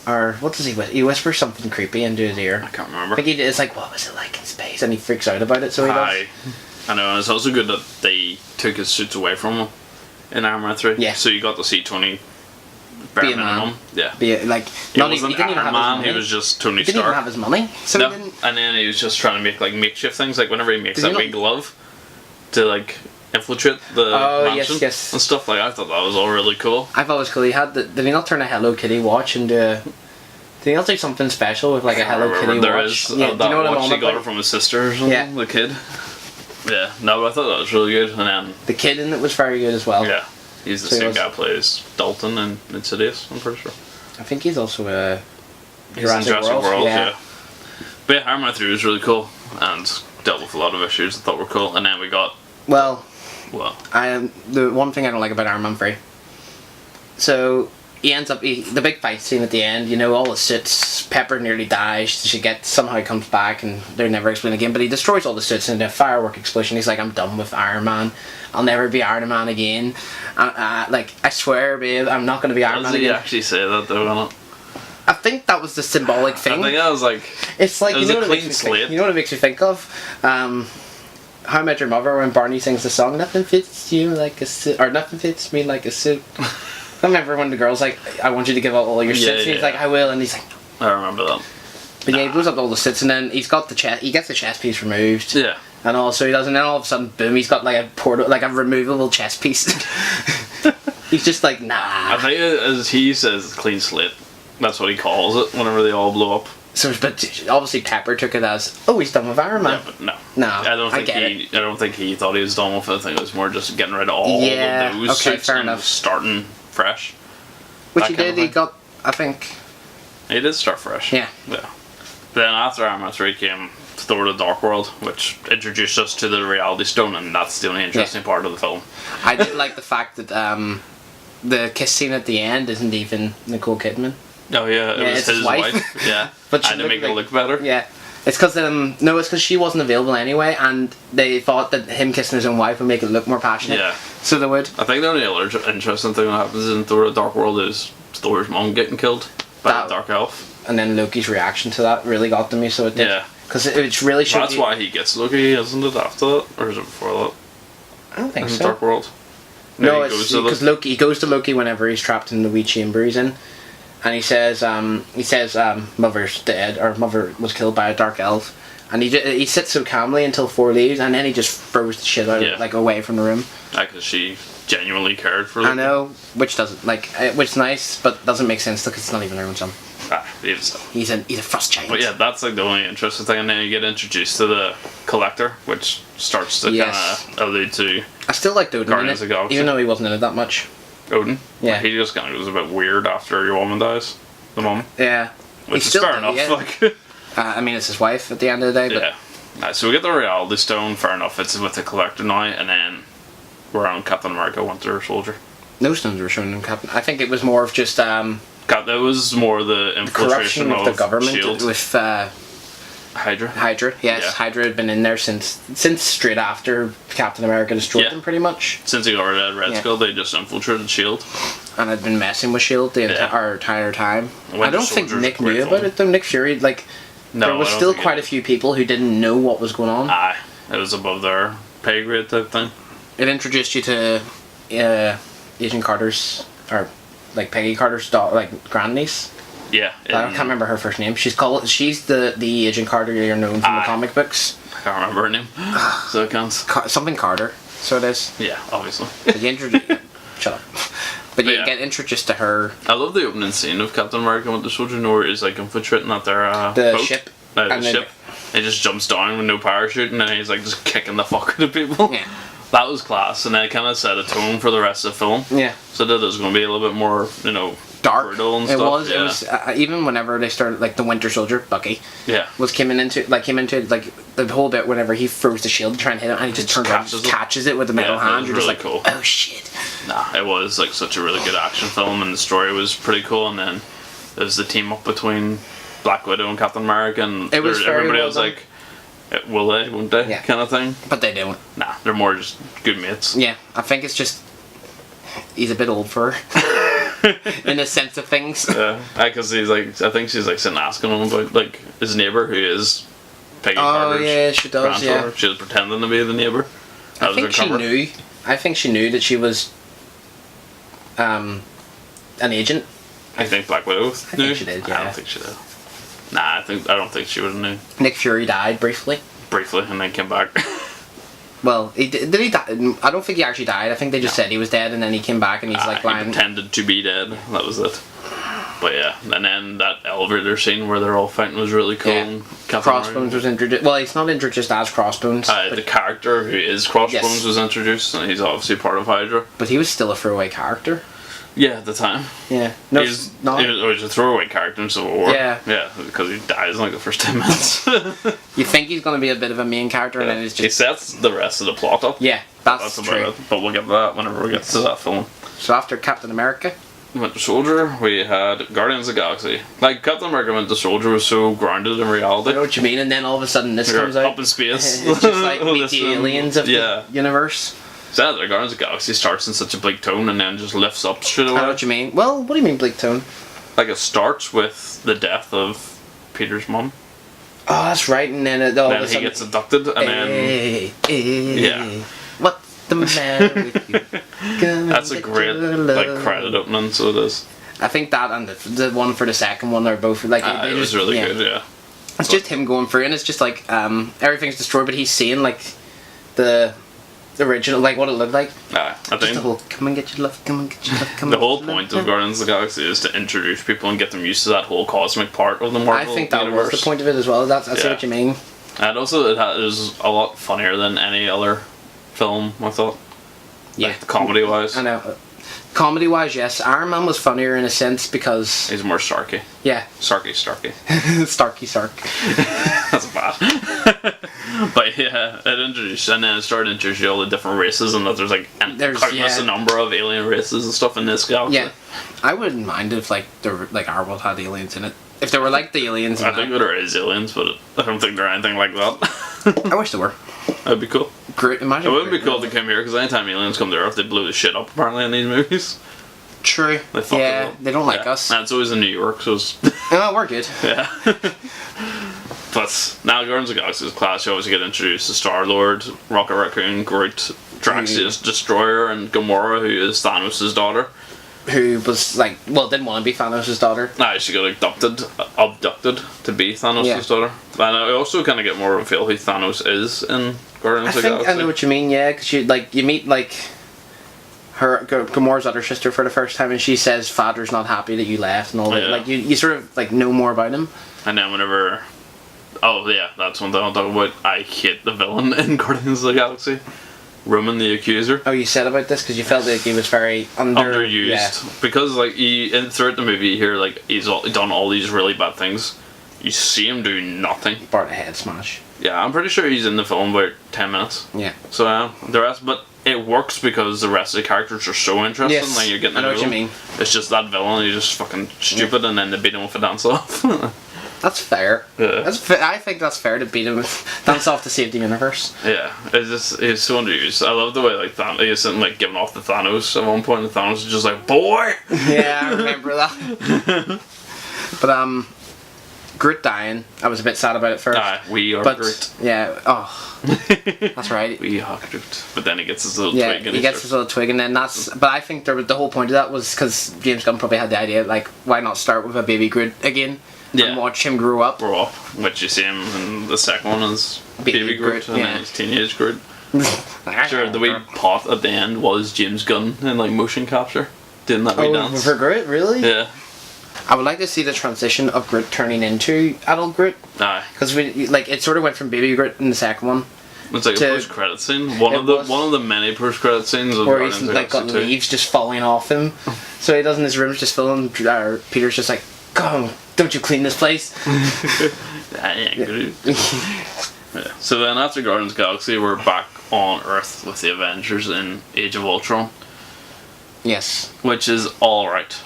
or what does he whisper? He whispers something creepy into his ear. I can't I remember. think it's like, what was it like in space? And he freaks out about it, so he does. I know, and it's also good that they took his suits away from him in Iron Man 3. Yeah. So you got to see Tony bare Be a man. minimum. Yeah. Like, He not wasn't he didn't even Iron have his Man, money. he was just Tony He didn't even Stark. have his money, so No, he didn't. and then he was just trying to make like makeshift things. Like whenever he makes Does that he not- wee glove to like infiltrate the Oh, yes, mansion yes. and stuff. Like I thought that was all really cool. I thought it was cool. He had did he not turn a Hello Kitty watch into a... Did he not do something special with like a Hello Kitty There watch? is Yeah, that do you know what I'm watch on he got about? it from his sister or something. Yeah. The kid. Yeah, no, but I thought that was really good. And then The kid in it was very good as well. yeah, he's the So he same was- guy who plays Dalton in Insidious. I'm pretty sure. I think he's also a He's in Jurassic World, yeah. yeah. But yeah, Iron Man 3 was really cool and dealt with a lot of issues I thought were cool. And then we got, Well, well, the one thing I don't like about Iron Man 3. So he ends up the big fight scene at the end. You know, all the suits. Pepper nearly dies. She somehow comes back, and they're never explained again. But he destroys all the suits in a firework explosion. He's like, "I'm done with Iron Man. I'll never be Iron Man again. Like, I swear, babe, I'm not going to be Iron does Man he again." actually say that though, on it? I think that was the symbolic I thing. think I was like, It's like, it was you know a what it clean makes me think? slate. You know what it makes me think of? How I Met Your Mother, when Barney sings the song, "Nothing fits you like a suit," or "Nothing fits me like a suit." I remember when the girl's like, "I want you to give up all your Yeah, suits," and he's yeah. like, "I will," and he's like, I remember that. but yeah, he blows up all the suits, and then he gets the chest piece removed, Yeah. and also he does, and then all of a sudden, boom, he's got like like a removable chest piece. He's just like, I nah. think as he says, clean slate. That's what he calls it whenever they all blow up. So, but obviously Pepper took it as, "Oh, he's done with Iron Man." Yeah, but no. No, I don't think get he. I don't think he thought he was done with it. I think it was more just getting rid of all Yeah, of those okay, suits fair and enough. starting fresh. Which that he kind did. of He thing. got, I think. He did start fresh. Yeah. Yeah. Then after Iron Man 3 came Thor: The Dark World, which introduced us to the Reality Stone, and that's the only interesting part of the film. I did like the fact that the kiss scene at the end isn't even Nicole Kidman. Oh yeah, it Yeah, was it's his his wife. wife. Yeah. But she and to looked make it like- look better. Yeah, it's because no, it's because she wasn't available anyway, and they thought that him kissing his own wife would make it look more passionate. Yeah. So they would. I think the only other interesting thing that happens in Thor: The Dark World is Thor's mom getting killed by That- a dark elf. And then Loki's reaction to that really got to me. So it did. Yeah. Because it really showed. That's why he gets Loki, isn't it? After that, or is it before that? I don't think In so. Dark World. No, he it's goes to because Loki. He goes to Loki whenever he's trapped in the wee chamber he's in, and he says, "Mother's dead," or "Mother was killed by a dark elf," and he sits so calmly until Thor leaves, and then he just throws the shit out, Yeah. like away from the room. Because she genuinely cared for Loki. I know, which doesn't which is nice, but doesn't make sense because it's not even her own son. Ah, even so. He's a frost giant. But yeah, that's like the only interesting thing, and then you get introduced to the Collector, which starts to Yes. kind of allude to I still liked Odin in Guardians it, of the Galaxy. even though he wasn't in it that much. Odin. Yeah. Like, he just kind of goes a bit weird after your woman dies. The mom. Yeah, Which He's is still fair dead, enough. yeah. Like, I mean, it's his wife at the end of the day, but yeah. So we get the Reality Stone, fair enough, it's with the Collector now, and then we're on Captain America Winter Soldier. no stones were shown in Captain. I think it was more of just That was more the corruption infiltration of the government S.H.I.E.L.D. with Hydra. Hydra. Yes, Yeah. Hydra had been in there since straight after Captain America destroyed Yeah. them, pretty much, Since he got rid of Red Yeah. Skull, they just infiltrated S.H.I.E.L.D. and had been messing with Shield the Yeah. entire time. Winter I don't think Soldier's Nick a great knew film. about it though. Nick Fury, like, No, there was I don't still think quite it- a few people who didn't know what was going on. Aye. It was above their pay grade type thing. It introduced you to Agent Carter's, or like Peggy Carter's daughter, like grandniece. Yeah. I can't remember her first name. She's the Agent Carter you're known from the Aye. comic books. I can't remember her name. So I can't. Something Carter. So it is. Yeah, obviously. But you shut up. But you Yeah. get introduced to her, I love the opening scene of Captain America Winter Soldier, where he's like infiltrating at their the boat. ship. The and then- ship. He just jumps down with no parachute, and then he's like just kicking the fuck out of people. Yeah. That was class, and then it kind of set a tone for the rest of the film. Yeah. So that there's going to be a little bit more, dark. brutal and it stuff. was. Yeah. It was even whenever they started, like the Winter Soldier, Bucky, Yeah. came into like the whole bit whenever he throws the shield to try and hit him, and he just turns around and catches it with the metal Yeah, hand. that You're was just really like, cool. oh shit. Nah, it was like such a really good action film, and the story was pretty cool. And then there's the team up between Black Widow and Captain America, and It was very everybody well was done. like, will they, won't they, Yeah. kind of thing. But they don't. Nah, they're more just good mates. Yeah, I think it's just he's a bit old for her in the sense of things. Yeah, because he's like, I think she's like sitting asking him about like his neighbor who is Peggy Oh Carter's yeah, she does. granddaughter. Yeah, She was pretending to be the neighbor. That I was think her she cover. knew. I think she knew that she was an agent. I think Black Widow knew. think she did, I yeah. don't think she did. Nah, I don't think she would have knew. Nick Fury died briefly. Briefly, and then came back. Well, did he die? I don't think he actually died. I think they just said he was dead, and then he came back and he's like He lying. pretended to be dead. That was it. But yeah, and then that elevator scene where they're all fighting was really cool. Yeah. and Captain Crossbones America- was introduced. Well, he's not introduced as Crossbones, The character who is Crossbones Yes. was introduced, and he's obviously part of Hydra. but he was still a throwaway character. Yeah, at the time. Yeah. No, He's not. he was a throwaway character in Civil War. Yeah. Yeah, because he dies in like the first 10 minutes. You think he's going to be a bit of a main character, and then it's He just sets the rest of the plot up. yeah. That's That's true. about it. But we'll get to that whenever we get to that film. So after Captain America, Winter Soldier, we had Guardians of the Galaxy. Like, Captain America Winter Soldier was so grounded in I reality. know what you mean, and then all of a sudden this You're comes out. up in space. It's just like meet Listen, the aliens of yeah. the universe. So the Guardians of the Galaxy starts in such a bleak tone and then just lifts up straight I know away. what you mean. Well, what do you mean bleak tone? Like, it starts with the death of Peter's mum. Oh, that's right, and then all of Then a he sudden, gets abducted, and then hey, Yeah. What's the matter with you? that's a great like credit opening. So it is. I think that and the one for the second one are both like they It was just, really yeah. good. Yeah. It's just him going through, and it's just like everything's destroyed, but he's seeing like the original, like what it looked like. I Just the think whole come and get your love, come and get your love, come. the and whole get your point love." of Guardians of the Galaxy is to introduce people and get them used to that whole cosmic part of the Marvel I think that universe. was the point of it as well. I see Yeah. what you mean. And also, it was a lot funnier than any other film. I thought. Yeah, Like, comedy wise, I know. Comedy wise, yes, Iron Man was funnier in a sense because he's more Starky. yeah, Starky. Starky Stark. That's bad. But yeah, it introduced, and then it started introducing all the different races, and that there's like countless yeah. a number of alien races and stuff in this galaxy. Yeah, I wouldn't mind if like our world had aliens in it. If they were like the aliens, I in think that. there is aliens, but I don't think they're anything like that. I wish they were. That'd be cool. Great, It imagine. wouldn't be Groot. cool if they came here, because anytime aliens come to Earth, they blow the shit up, apparently, in these movies. True. They fuck it Yeah, up. they don't like Yeah. us. And it's always in New York, so it's... Oh, we're good. yeah. But now Guardians of the Galaxy is class. You obviously get introduced to Star-Lord, Rocket Raccoon, Groot, Draxius Destroyer, and Gamora, who is Thanos' daughter. Who was like, well, didn't want to be Thanos' daughter. Nah, she got abducted to be Thanos' Yeah. daughter. And I also kind of get more of a feel who Thanos is in Guardians I of the think Galaxy. I know what you mean. Yeah, because you meet like her Gamora's other sister for the first time, and she says, "Father's not happy that you left," and all that. Yeah. Like you sort of like know more about him. And then whenever... Oh, yeah, that's one thing I'll talk about. I hate the villain in Guardians of the Galaxy. Roman the Accuser. Oh, you said about this because you felt like he was very underused. Underused. Yeah. Because, like, throughout the movie here, like, he's done all these really bad things. You see him do nothing. Part of head smash. Yeah, I'm pretty sure he's in the film about 10 minutes. Yeah. So, the rest... But it works because the rest of the characters are so interesting. Yes, Like, you're getting I know to what you them. mean. It's just that villain, he's just fucking stupid, and then they beat him with a dance off. That's fair. Yeah. I think that's fair to beat him with dance off to save the universe. Yeah, it's so underused. I love the way like he's sitting like giving off the Thanos at one point, and Thanos is just like, "Boy." Yeah, I remember that. But Groot dying, I was a bit sad about it first. We are but Groot. yeah, oh, that's right. We are Groot. But then he gets his little Yeah, twig. And he gets his little twig, and then that's. But I think the whole point of that was because James Gunn probably had the idea, like, why not start with a baby Groot again Yeah. and watch him grow up. Grow up, which you see him in the second one is Baby Groot, and yeah. then he's Teenage Groot. Sure, the wee pot at the end was James Gunn in like motion capture, doing that wee Oh, dance. for Groot, really? Yeah. I would like to see the transition of Groot turning into adult Groot. Aye. Because it sort of went from baby Groot in the second one, It's like a post credit scene. One of the many post credit scenes of where he's Guardians of the like got Galaxy 2. leaves just falling off him. So he does, in his room's just full, and Peter's just like, "Come, don't you clean this place?" That ain't good. Yeah. So then after Guardians of the Galaxy, we're back on Earth with the Avengers in Age of Ultron. Yes. Which is alright.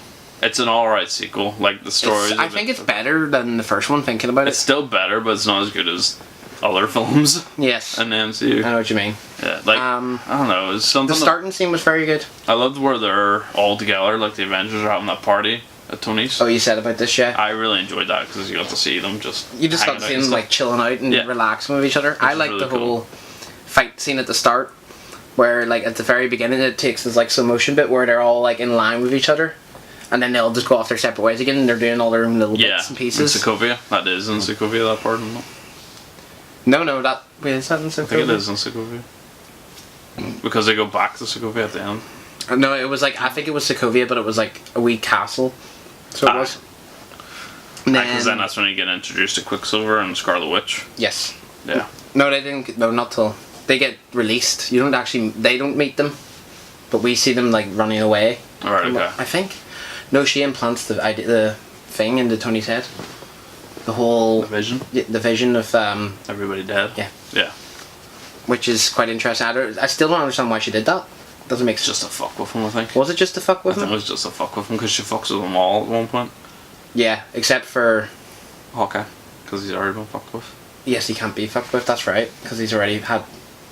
It's an alright sequel. Like, the story. I think it's better than the first one, thinking about It's it. still better, but it's not as good as other films Yes. in the MCU. I know what you mean. Yeah, like, I don't know, it's something. The starting scene was very good. I loved where they're all together, like the Avengers are having that party at Tony's. Oh, you said about this, yeah? I really enjoyed that because you got to see them just. You just got to see them like chilling out and relaxing with each other. I like the whole fight scene at the start, where like at the very beginning it takes this like slow motion bit where they're all like in line with each other, and then they'll just go off their separate ways again, and they're doing all their own little bits and pieces. In Sokovia. That is in Sokovia, that part. No, that is that in Sokovia? I think it is in Sokovia. Because they go back to Sokovia at the end. No, it was like, I think it was Sokovia, but it was like a wee castle. So it was. Because then that's when you get introduced to Quicksilver and Scarlet Witch. Yes. Yeah. No, they didn't. No, not till they get released. You don't actually. They don't meet them, but we see them like running away. Alright, okay. I think. No, she implants the thing into Tony's head. The whole. The vision. The vision of everybody dead. Yeah. Yeah. Which is quite interesting. I still don't understand why she did that. Doesn't make sense. Just to fuck with him, I think. Was it just to fuck with him? I think it was just to fuck with him because she fucks with them all at one point. Yeah, except for Hawkeye, because he's already been fucked with. Yes, he can't be fucked with. That's right, because he's already had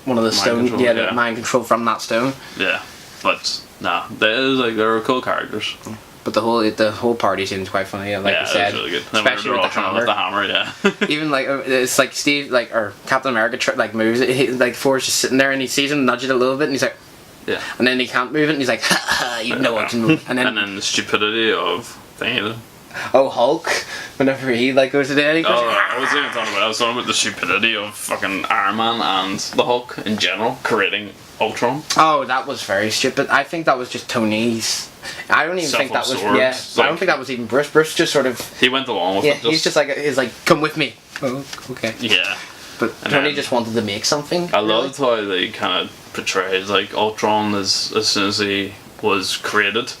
one of the stone. Control, yeah, the mind control from that stone. Yeah, but nah, they're cool characters. But the whole party seems quite funny. Like you said, it was really good. Especially with the hammer. Yeah. Even like it's like Steve, like or Captain America, like moves it. Like Thor's just sitting there and he sees him nudge it a little bit, and he's like, yeah. And then he can't move it, and he's like, ha ha, you know I can move. And then the stupidity of thingy. Oh, Hulk! Whenever he like goes to the end, he goes, I wasn't even talking about. I was talking about the stupidity of fucking Iron Man and the Hulk in general creating Ultron. Oh, that was very stupid. I think that was just Tony's. I don't even think that was. Yeah, I don't think that was even Bruce. Bruce just sort of. He went along with it. He's just like come with me. Oh, okay. Yeah. But Tony just wanted to make something. I loved how they kind of portrayed like Ultron as soon as he was created.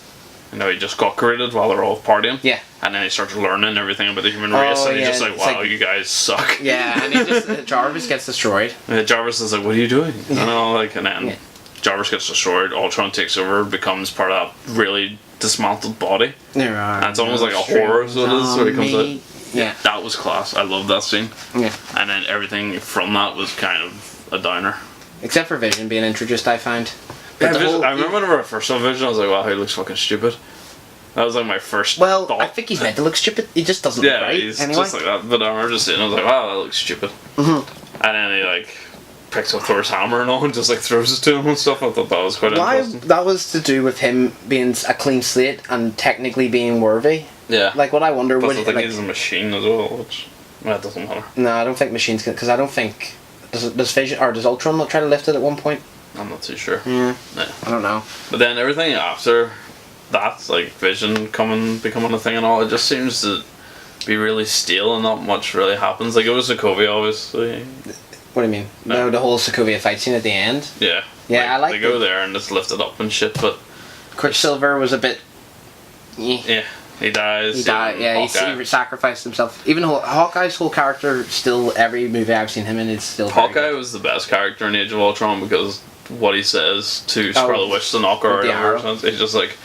You know, he just got created while they're all partying. Yeah. And then he started learning everything about the human race, and he's just like, wow, you guys suck. Yeah, and he just Jarvis gets destroyed. Jarvis is like, what are you doing? And then Jarvis gets destroyed. Ultron takes over, becomes part of that really dismantled body. And it's almost like a horror, so it is, where he comes out. Yeah. That was class. I love that scene. Yeah. And then everything from that was kind of a downer. Except for Vision being introduced, I find. I remember whenever I first saw Vision, I was like, wow, he looks fucking stupid. That was like my first thought. I think he's meant to look stupid. He just doesn't look right. He's anyway. just like that. But I remember just sitting, I was like, wow, that looks stupid. Mm-hmm. And then he like picks up Thor's hammer and all and just like throws it to him and stuff. I thought that was quite interesting. That was to do with him being a clean slate and technically being worthy. Yeah. Like what I wonder would. I think like, he's a machine as well, which that doesn't matter. No, I don't think machines can, because I don't think does Vision or does Ultron not try to lift it at one point? I'm not too sure. Yeah. I don't know. But then everything after that, like Vision becoming a thing and all, it just seems to be really stale and not much really happens. Like it was Sokovia, obviously. What do you mean? No, the whole Sokovia fight scene at the end. Yeah. Yeah, I like. They go there and just lift it up and shit, but Quicksilver was a bit. Yeah. He dies. He died. Yeah, he sacrificed himself. Even Hawkeye's whole character, still every movie I've seen him in, is still. Hawkeye was the best character in Age of Ultron because what he says to Scarlet Witch to knock her out. He's just like,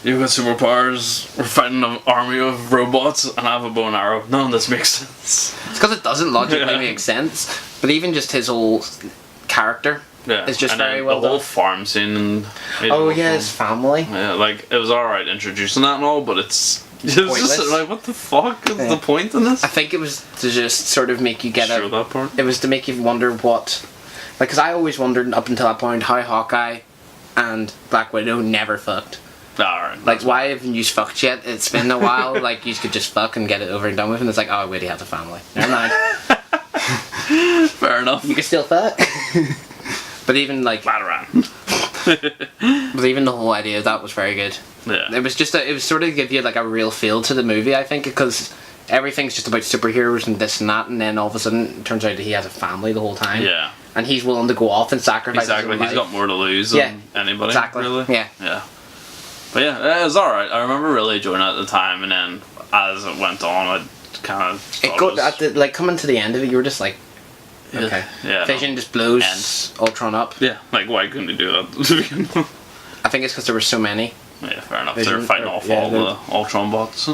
"You've got superpowers. We're fighting an army of robots, and I have a bow and arrow. None of this makes sense." It's because it doesn't logically make sense. But even just his whole character. Yeah, it's just and very well the done. whole farm scene and his family. Yeah, like it was alright introducing that and all, but it's just like, what the fuck is the point in this? I think it was to just sort of make you get that part. It was to make you wonder what, like, because I always wondered up until that point how Hawkeye and Black Widow never fucked. Alright. Like, why haven't you fucked yet? It's been a while. Like, you could just fuck and get it over and done with, and it's like, oh wait, he has a family. Never mind. Fair enough. You can still fuck. But even like Batarang. But even the whole idea of that was very good. Yeah. It was just it was sort of give you like a real feel to the movie, I think, because everything's just about superheroes and this and that, and then all of a sudden it turns out that he has a family the whole time. Yeah. and he's willing to go off and sacrifice Exactly, his own he's life. got more to lose than anybody. Exactly. Really. Yeah. Yeah. But yeah, it was alright. I remember really enjoying it at the time, and then as it went on, I kind of. It got at the, like coming to the end of it, you were just like, okay, yeah, Vision just blows Ultron up. Yeah, like why couldn't he do that? I think it's because there were so many. Yeah, fair enough. Vision, They're fighting off all the Ultron bots.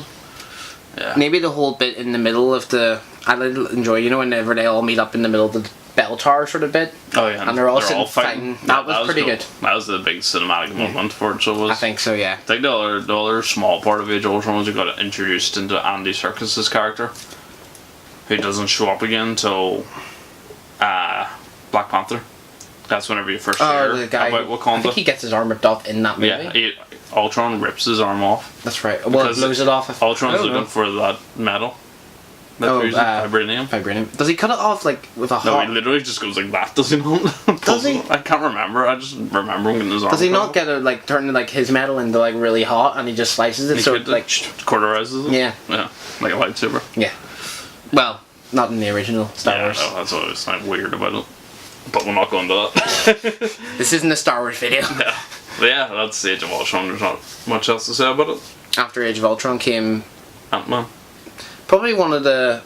Yeah. Maybe the whole bit in the middle of I enjoy, you know, whenever they all meet up in the middle of the bell tower sort of bit. Oh yeah, and they're all fighting. That was pretty cool. good. That was the big cinematic moment for it. So it was. I think so. Yeah. I think the other small part of Age of Ultron was you got introduced into Andy Serkis's character, who doesn't show up again till Black Panther. That's whenever you first hear the guy about Wakanda. I think he gets his arm ripped off in that movie. Yeah, Ultron rips his arm off. That's right. Well, it blows it off. Ultron's looking for that metal. Vibranium. Vibranium. Does he cut it off like with a hot? No, he literally just goes like that. Does he not? Does he? I can't remember. I just remember him getting his arm. Does he not get it like turn like his metal into like really hot and he just slices it so it like cauterizes it? Yeah. Yeah, like a lightsaber. Yeah. Well, not in the original Star Wars. No, that's what was like weird about it. But we're not going to that. This isn't a Star Wars video. Yeah. But yeah, that's Age of Ultron. There's not much else to say about it. After Age of Ultron came Ant-Man. probably one of the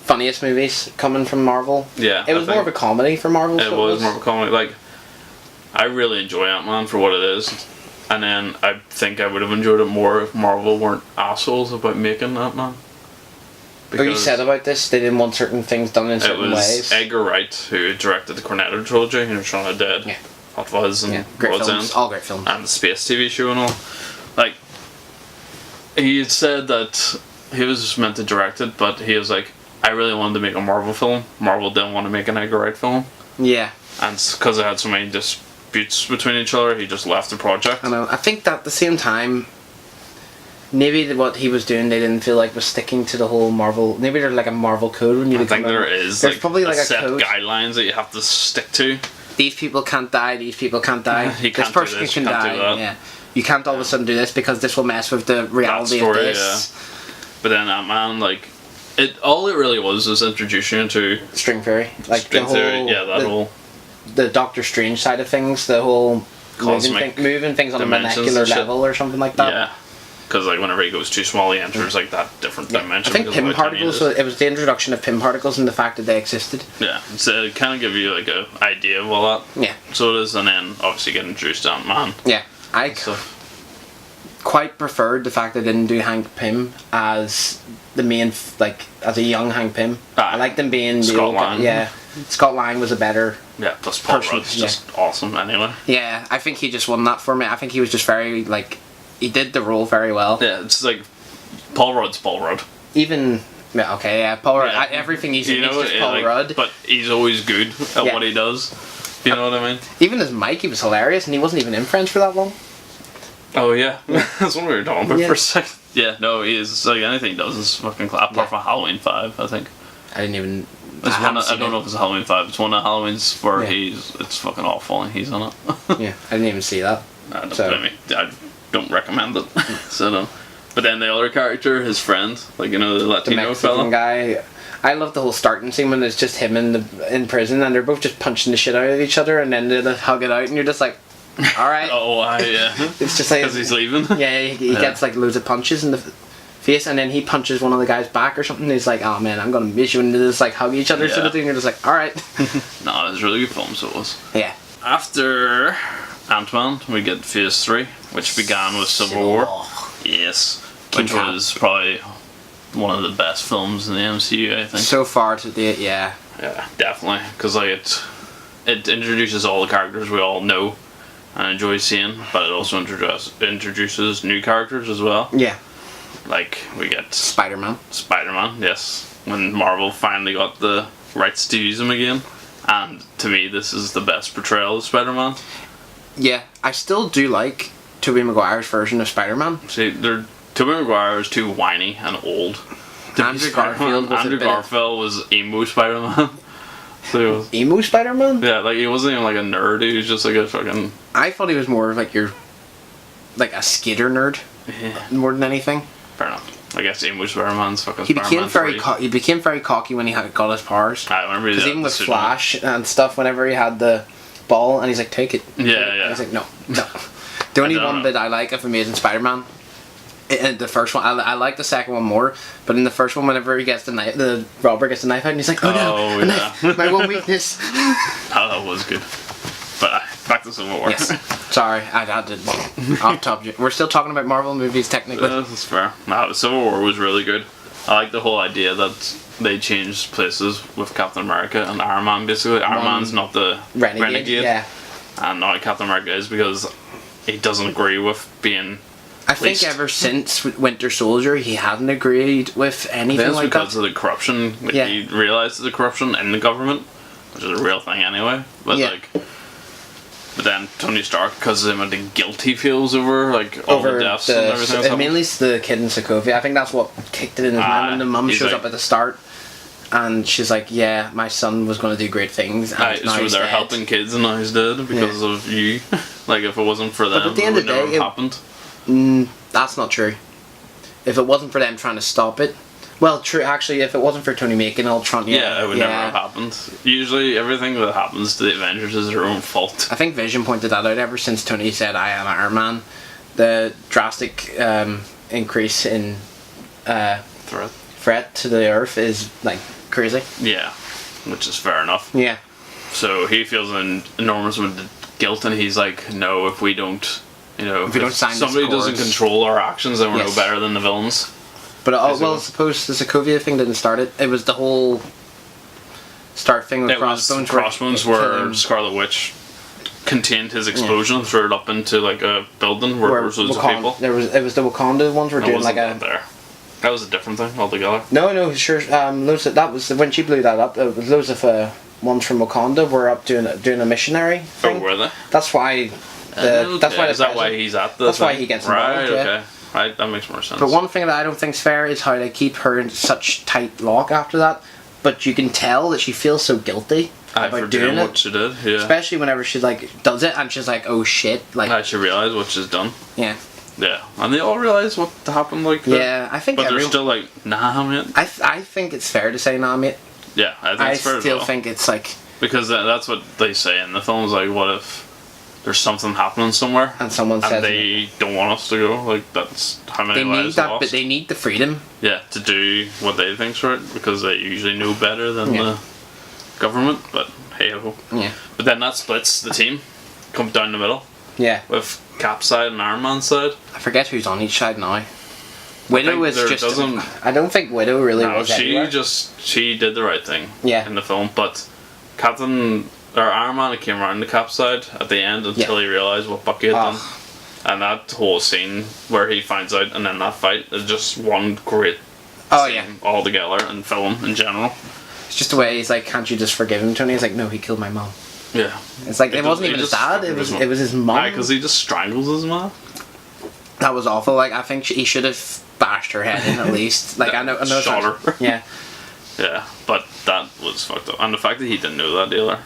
funniest movies coming from Marvel. Yeah. It was more of a comedy for Marvel. It was more of a comedy. Like, I really enjoy Ant-Man for what it is. And then I think I would have enjoyed it more if Marvel weren't assholes about making Ant-Man. Oh, you said about this? They didn't want certain things done in certain ways. It was Edgar Wright who directed the Cornetto trilogy, you know, Shaun of the Dead, yeah. Hot Fuzz, and great World's films. End, all great films, and the space TV show and all. Like, he had said that he was meant to direct it, but he was like, I really wanted to make a Marvel film. Marvel didn't want to make an Edgar Wright film. Yeah. And because they had so many disputes between each other, he just left the project. I know. I think that at the same time, maybe what he was doing, they didn't feel like was sticking to the whole Marvel. Maybe there's like a Marvel code when you. I think there is. There's probably like a set code. guidelines that you have to stick to. These people can't die. These people can't die. You This can't person do this, can you can't die. do that. Yeah. You can't all of a sudden do this because this will mess with the reality of this. Yeah. But then Ant-Man, like, all it really was introducing you to String Theory, like String the whole, Theory. Yeah, that whole the Doctor Strange side of things, the whole moving things on a molecular level or something like that. Yeah. Because like whenever he goes too small, he enters like that different dimension. I think Pym particles. So it was the introduction of Pym particles and the fact that they existed. Yeah, so it kind of give you like a idea of all that. Yeah. So it is, and then obviously get introduced to Ant-Man. Yeah, I quite preferred the fact they didn't do Hank Pym as the main, like as a young Hank Pym. I liked him being the old guy. Yeah, Scott Lang was a better. Yeah, plus Paul Rudd's just awesome anyway. Yeah, I think he just won that for me. I think he was just very like. He did the role very well. Yeah, it's like Paul Rudd's Paul Rudd. Even Paul Rudd. Everything he's in is just Paul Rudd. But he's always good at what he does. You know what I mean? Even as Mike, he was hilarious, and he wasn't even in Friends for that long. Oh yeah, that's what we were talking about for a second. Yeah, no, he is like anything he does is fucking clap. Apart from Halloween 5, I think. I didn't even. I don't know if it's Halloween 5. It's one of Halloween's where it's fucking awful and he's on it. Yeah, I didn't even see that. I don't recommend it. So no. But then the other character, his friend, like the Latino fella guy. I love the whole starting scene when it's just him in prison and they're both just punching the shit out of each other and then they hug it out and you're just like, all right. Yeah. It's just like because he's leaving. Yeah, he gets like loads of punches in the face and then he punches one of the guys back or something. And he's like, oh man, I'm gonna miss you, and they just like hug each other sort of thing. And you're just like, all right. No, it was a really good film. So it was. Yeah. After Ant-Man, we get Phase 3, which began with Civil War. Yes, which was probably one of the best films in the MCU, I think. So far to date, yeah. Yeah, definitely, because like it introduces all the characters we all know and enjoy seeing, but it also introduces new characters as well. Yeah. Like we get Spider-Man, yes. When Marvel finally got the rights to use him again, and to me, this is the best portrayal of Spider-Man. Yeah, I still do like Tobey Maguire's version of Spider-Man. See, Tobey Maguire is too whiny and old. Andrew Garfield was emo Spider-Man. So emo Spider-Man? Yeah, like he wasn't even like a nerd. He was just like a fucking. I thought he was more of like a skater nerd, more than anything. Fair enough. I guess Emo Spider-Man's fucking He became Spider-Man 3. he became very cocky when he got his powers. I remember Because even with Flash and stuff, whenever he had the ball and he's like, take it. Yeah. And he's like, no. The only one bit I like of Amazing Spider-Man, in the first one, I like the second one more, but in the first one, whenever he gets the knife, the robber gets the knife out and he's like, oh no, a knife, my one weakness. Oh, that was good. But back to Civil War. Yes. Sorry, I had to off topic. We're still talking about Marvel movies technically. That's fair. No, Civil War was really good. I like the whole idea that they changed places with Captain America and Iron Man. Basically, Iron Man's not the renegade, yeah. And now Captain America is, because he doesn't agree with being. I think ever since Winter Soldier, he hadn't agreed with anything like that. Because of the corruption. Like, he realised the corruption in the government, which is a real thing anyway. But but then Tony Stark, because of the guilt he feels over all the deaths and everything. And mainly it's the kid in Sokovia. I think that's what kicked it in his mind. And the mum shows up at the start, and she's like, "Yeah, my son was going to do great things." And now he's they're dead. helping kids, and now he's dead because of you. Like, if it wasn't for them, but at the end it of the would never day, have happened. That's not true. If it wasn't for them trying to stop it, well, true. Actually, if it wasn't for Tony making Ultron, it would never have happened. Usually, everything that happens to the Avengers is their own fault. I think Vision pointed that out ever since Tony said, "I am Iron Man." The drastic increase in threat to the Earth is like crazy. Yeah, which is fair enough. Yeah. So he feels an enormous amount of guilt, and he's like, "No, if we don't." If we don't sign somebody doesn't control our actions, then we're no Yes. better than the villains. But I suppose the Sokovia thing didn't start it. It was the whole start thing with Crossbones. Crossbones where Scarlet Witch contained his explosion, threw it up into like a building where there was loads of people. It was the Wakanda ones were doing like a. That was a different thing altogether. No, sure. That was when she blew that up. There was loads of ones from Wakanda were up doing a missionary thing. Oh, were they? That's why. That's why. Is that why he's at the? That's why he gets involved. Right. Yeah. Okay. Right. That makes more sense. But one thing that I don't think's fair is how they keep her in such tight lock after that. But you can tell that she feels so guilty about doing what she did. Yeah. Especially whenever she like does it and she's like, "Oh shit!" Like. She realized what she's done. Yeah. Yeah, and they all realize what happened. Like. Yeah, I think. But they're still like, nah, mate. I think it's fair to say nah, mate. Yeah, I think it's fair. I still think it's like. Because that's what they say in the films. Like, what if there's something happening somewhere and someone says they don't want us to go? Like, that's how many lives they need that, lost. but they need the freedom. Yeah, to do what they think's right, because they usually know better than the government. But hey ho. Yeah. But then that splits the team, comes down the middle. Yeah. With Cap's side and Iron Man's side. I forget who's on each side now. Widow is just. Doesn't, I don't think Widow really was anywhere. She did the right thing. Yeah. In the film, but Iron Man came around the Cap side at the end until he realised what Bucky had done. And that whole scene where he finds out and then that fight is just one great scene all together in film in general. It's just the way he's like, can't you just forgive him, Tony? He's like, no, he killed my mom. Yeah. It's like, it wasn't even his dad, it was his mom. Because he just strangles his mom. That was awful. Like, I think he should have bashed her head in at least. Like, I know shot her. Yeah. Yeah, but that was fucked up. And the fact that he didn't know that either.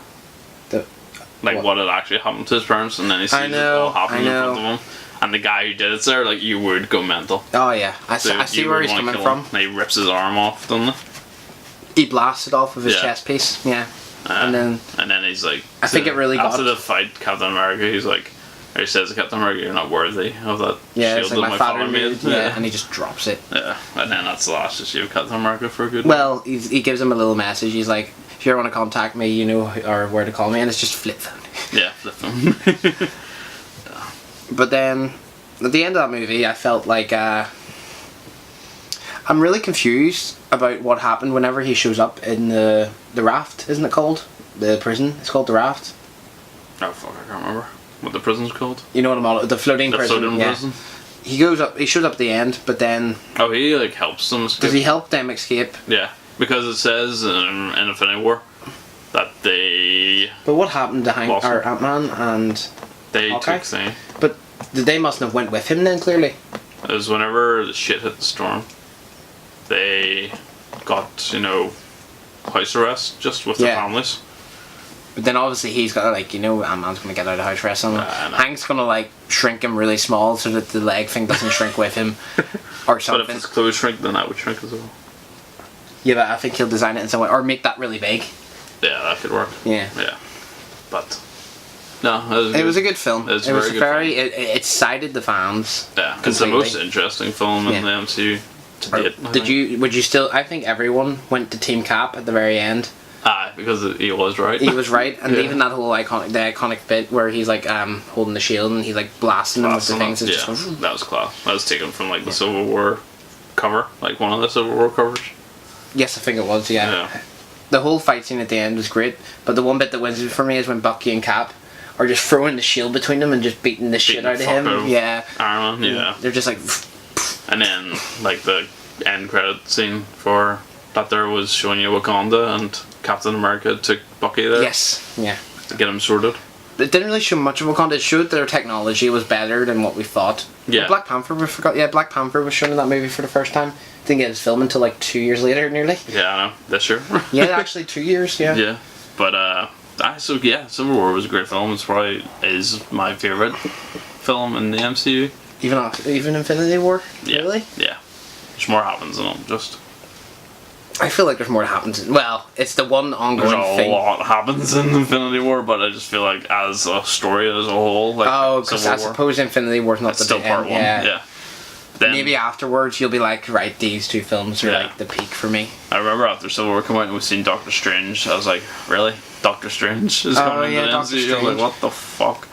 What had actually happened to his parents, and then he sees it all happen in front of him. And the guy who did it there, like, you would go mental. Oh yeah, I see where he's coming from. And he rips his arm off, doesn't he? He blasts it off with his chest piece, and then he's like, I think it really got after the fight, Captain America, he's like, or he says to Captain America, "You're not worthy of that shield that my father made." Yeah, and he just drops it. Yeah, and then that's the last issue of Captain America for a good. Well, he gives him a little message. He's like, if you ever want to contact me, you know or where to call me, and it's just flip phone. Yeah, flip phone. But then, at the end of that movie, I felt like I'm really confused about what happened whenever he shows up in the raft. Isn't it called the prison? It's called the raft. Oh fuck, I can't remember what the prison's called. You know what I'm on? The floating prison. Floating prison. He goes up. He shows up at the end, but then. Oh, he like helps them escape. Does he help them escape? Yeah, because it says in Infinity War that they. But what happened to Ant-Man and? They Hawkeye? took thing. But they mustn't have went with him then. Clearly. It was whenever the shit hit the storm. They got house arrest just with their families. But then obviously he's got to, like, Ant-Man's going to get out of house arrest on him. I know. Hank's going to, like, shrink him really small so that the leg thing doesn't shrink with him or But something. if his clothes shrink, then that would shrink as well. Yeah, but I think he'll design it in some way. Or make that really big. Yeah, that could work. Yeah. Yeah. But no, It was a good film. It's It was very good very... It excited the fans. Yeah, it's the most completely. interesting film in Yeah. the MCU to date. I think. Would you still... I think everyone went to Team Cap at the very end. Aye, because he was right. He was right, and Yeah. even that whole iconic bit where he's like holding the shield and he's like blasting them with the things. It's Yeah, just going, that was class. That was taken from like the Civil War cover, like one of the Civil War covers. yes, I think it was. Yeah. Yeah. The whole fight scene at the end was great, but the one bit that wins it for me is when Bucky and Cap are just throwing the shield between them and just beating the shit Beating out the of him. fuck out of Yeah. Iron Man, yeah. They're just like. And then like the end credit scene for that there was showing you Wakanda and Captain America took Bucky there Yes. Yeah. to get him sorted. It didn't really show much of Wakanda. It showed their technology was better than what we thought. Yeah. Black Panther, we forgot. Yeah, Black Panther was shown in that movie for the first time. Didn't get his film until like 2 years later, nearly. Yeah, I know. This year. Yeah, actually 2 years. Yeah. Yeah. But so yeah, Civil War was a great film. It's probably is my favourite film in the MCU. Even Infinity War. Yeah. Really. Yeah. There's more happens in them, just I feel like there's more that happens. Well, it's the one there's ongoing a thing. lot happens in Infinity War, but I just feel like as a story as a whole, like Oh, because I Civil War, suppose Infinity War's not it's the still big part end, one. Yeah. Yeah. Then Maybe afterwards you'll be like, right, these two films are Yeah. like the peak for me. I remember after Civil War came out and we've seen Doctor Strange. I was like, really? Doctor Strange is Oh, coming yeah, into the Doctor MCU? I'm like, Strange. what the fuck?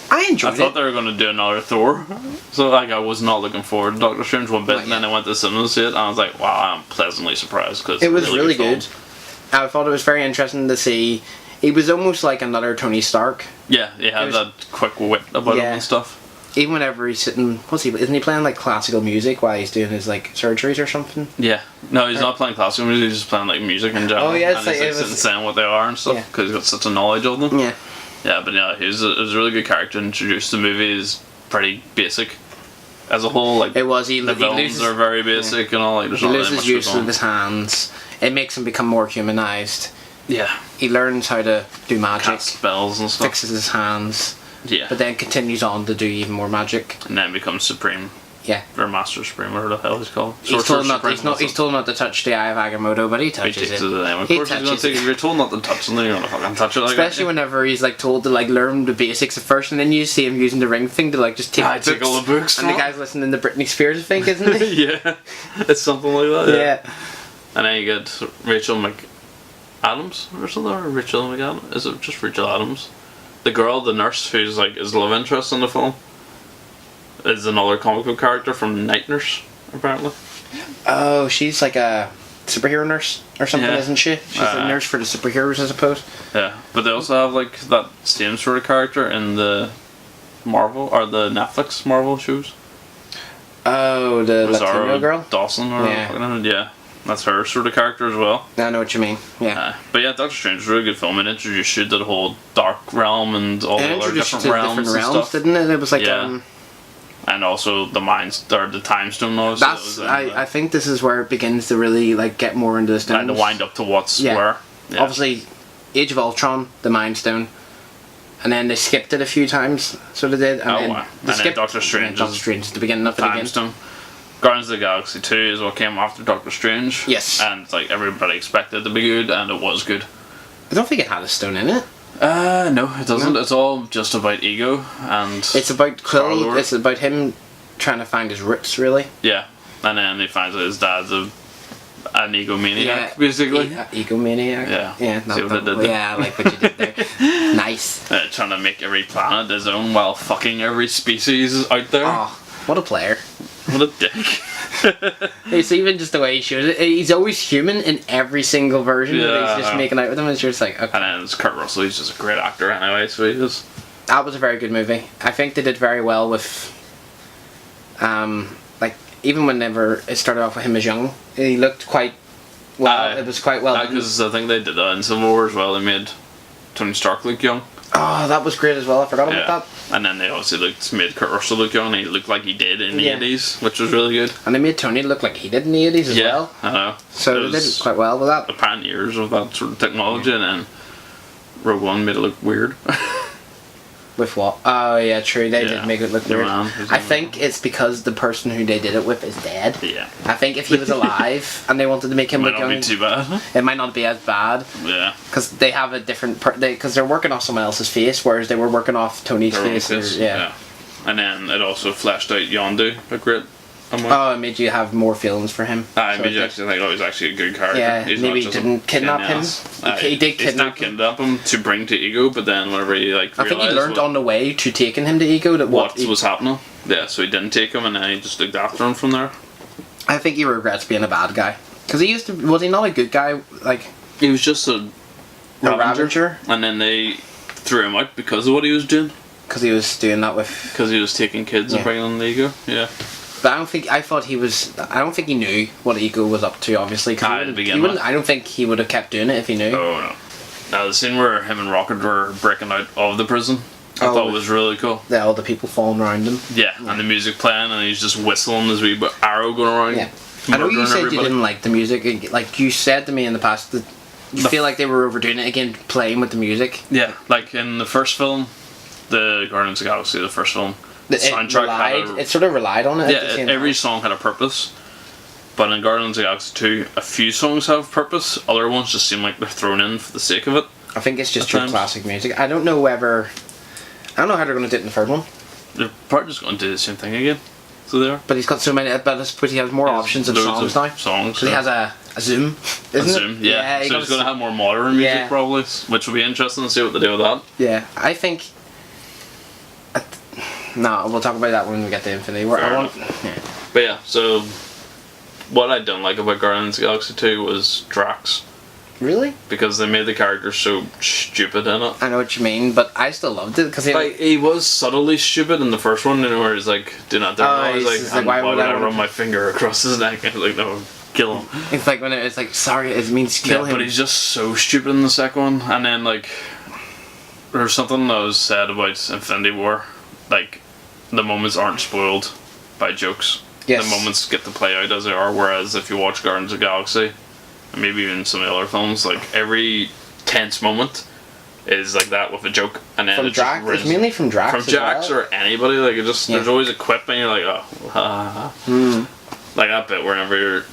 I I enjoyed thought it. they were going to do another Thor, so like I was not looking forward to Doctor Strange one bit, Not and then yet. I went to cinemas to see it, and I was like, wow, I'm pleasantly surprised because It was really film. good. I thought it was very interesting to see. He was almost like another Tony Stark. Yeah, he had was- that quick wit about him Yeah. and stuff. Even whenever he's sitting, isn't he playing like classical music while he's doing his like surgeries or something? Yeah, no, he's not playing classical music. He's just playing like music in general. Oh, yeah, it's and like- he's like, it sitting was- saying what they are and stuff Yeah. because he's got such a knowledge of them. Yeah. Yeah, but yeah, it was a really good character. Introduced the movie is pretty basic as a whole. Like It was. He the villains loses, are very basic and all. Like there's he not really loses much use going of on. his hands. It makes him become more humanized. Yeah, He learns how to do magic, cast spells and stuff. fixes his hands, Yeah, but then continues on to do even more magic. and then becomes Supreme Yeah. or Master Supreme, whatever the hell he's called. He's Sorcerer told, not, Supreme, he's, not, that's he's it. told not to touch the Eye of Agamotto, but he He touches takes it. it to them. Of He course he's gonna touches take it. it. If you're told not to touch something, you're gonna fucking touch it. Like Especially whenever he's like told to like learn the basics at first, and then you see him using the ring thing to like just take, I the take all the books. and the from guy's listening to Britney Spears, I think, isn't it. he? Yeah, it's something like that. Yeah. And then you get Rachel McAdams or something, or Rachel McAdams. Is it just Rachel Adams? The girl, the nurse, who's like his love interest in the film, is another comic book character from Night Nurse, apparently. Oh, she's like a superhero nurse or something, Yeah. isn't she? She's a nurse for the superheroes, I suppose. Yeah, but they also have like that same sort of character in the Marvel or the Netflix Marvel shows. Oh, the Latino Rosario girl? Dawson or Yeah. yeah, that's her sort of character as well. I know what you mean. Yeah. But yeah, Doctor Strange was a really good film. It introduced you to the whole dark realm and all It the other introduced you different to realms different and realms, stuff. didn't it? It was like, Yeah. And also the the time stone knowledge. that's, I think this is where it begins to really like get more into the stones. and to wind up to what's Yeah. where. Yeah. Obviously, Age of Ultron, the Mind Stone, and then they skipped it a few times, so they did. And Oh, then wow. they And then Doctor Strange and Doctor is Strange is the beginning of it time again. stone. Guardians of the Galaxy 2 is what came after Doctor Strange. Yes. And like everybody expected it to be good, and it was good. I don't think it had a stone in it. No, it doesn't. No. It's all just about ego and It's about Quill. Star-Lord. It's about him trying to find his roots, really. yeah. And then he finds out his dad's an egomaniac, Yeah. basically. Egomaniac. Yeah. Yeah. See what I did there? Yeah, I like what you did there. Nice. Trying to make every planet his own while fucking every species out there. Oh, what a player. What a dick. It's even just the way he shows it. He's always human in every single version that Yeah, he's just I know. making out with him. It's just like, okay. And then it's Kurt Russell. He's just a great actor anyway, so he is. That was a very good movie. I think they did very well with, like, even whenever it started off with him as young, he looked quite well. It was quite well done. Because I think they did that in Civil War as well. They made Tony Stark look young. Oh, that was great as well. I forgot Yeah. about that. And then they obviously made Kurt Russell look young. And he looked like he did in the Yeah. 80s, which was really good. And they made Tony look like he did in the 80s as Yeah, well. I know. So It they did was quite well with the that. pioneers of that sort of technology, and then Rogue One made it look weird. With what? Oh yeah, true. They Yeah. did make it look Your weird. man, I think it's because the person who they did it with is dead. Yeah. I think if he was alive and they wanted to make him Might look not young, be too bad. it might not be as bad. Yeah. Because they have a different. Because they're working off someone else's face, whereas they were working off Tony's Their own face. face, Yeah. And then it also fleshed out Yondu a great amount. Oh, it made you have more feelings for him. I So made it you did. actually think, oh, he's actually a good character. Yeah, He's maybe not he just a didn't kidnap pain in him. the ass. He did kidnap He did kidnap him to bring to Ego, but then whenever he I think he realised learned what, on the way to taking him to Ego that what he, was happening, yeah, so he didn't take him, and then he just looked after him from there. I think he regrets being a bad guy. Because he used to. Was he not a good guy? Like. He was just a Ravager? and then they threw him out because of what he was doing, Because he was doing that with. because he was taking kids Yeah. and bringing them to Ego. Yeah. But I don't think. I thought he was. I don't think he knew what Ego was up to, obviously. Cause Ah, he to wouldn't, begin he wouldn't, with. I don't think he would have kept doing it if he knew. Oh no. Now the scene where him and Rocket were breaking out of the prison, I Oh, thought was really cool. All the people falling around him. Yeah, and the music playing, and he's just whistling as wee arrow going around. Yeah. I know you murdering said you everybody. didn't like the music. Like you said to me in the past that you feel like they were overdoing it again, playing with the music. Yeah, like in the first film, the Guardians of the Galaxy, the first film, It soundtrack had it sort of relied on it. at the yeah, same every time. song had a purpose. But in Guardians of the Galaxy 2, a few songs have purpose. Other ones just seem like they're thrown in for the sake of it. I think it's just at your times. classic music. I don't know whether. I don't know how they're going to do it in the third one. They're probably just going to do the same thing again. So they are. But he's got so many. But he has more options of Loads songs now. Songs. So he has a Zoom. a Isn't Zoom, it? yeah. he So got he's a going to have more modern music Yeah. probably, which will be interesting to see what they do with that. Yeah, I think. No, we'll talk about that when we get to Infinity War. Fair I want. enough. Yeah. But yeah, so what I don't like about Guardians of the Galaxy 2 was Drax. Really? Because they made the character so stupid in it. I know what you mean, but I still loved it because Like, he was subtly stupid in the first one, you know, where he's like, do not do Oh, it. He's he's like, just like, and why why would would I I wanna- run my finger across his neck? And like, no, kill him. it's like when it's like sorry, it means kill Yeah, him. but he's just so stupid in the second one. And then, like, there's something that was said about Infinity War. Like, the moments aren't spoiled by jokes. Yes. The moments get to play out as they are, whereas if you watch Guardians of the Galaxy, and maybe even some of the other films, like, every tense moment is like that with a joke. And then From it Drax, just it's mainly from Drax. from as Jax well. or anybody, like, it just, Yeah. there's always a quip and you're like, oh, ha ha ha. Like that bit whenever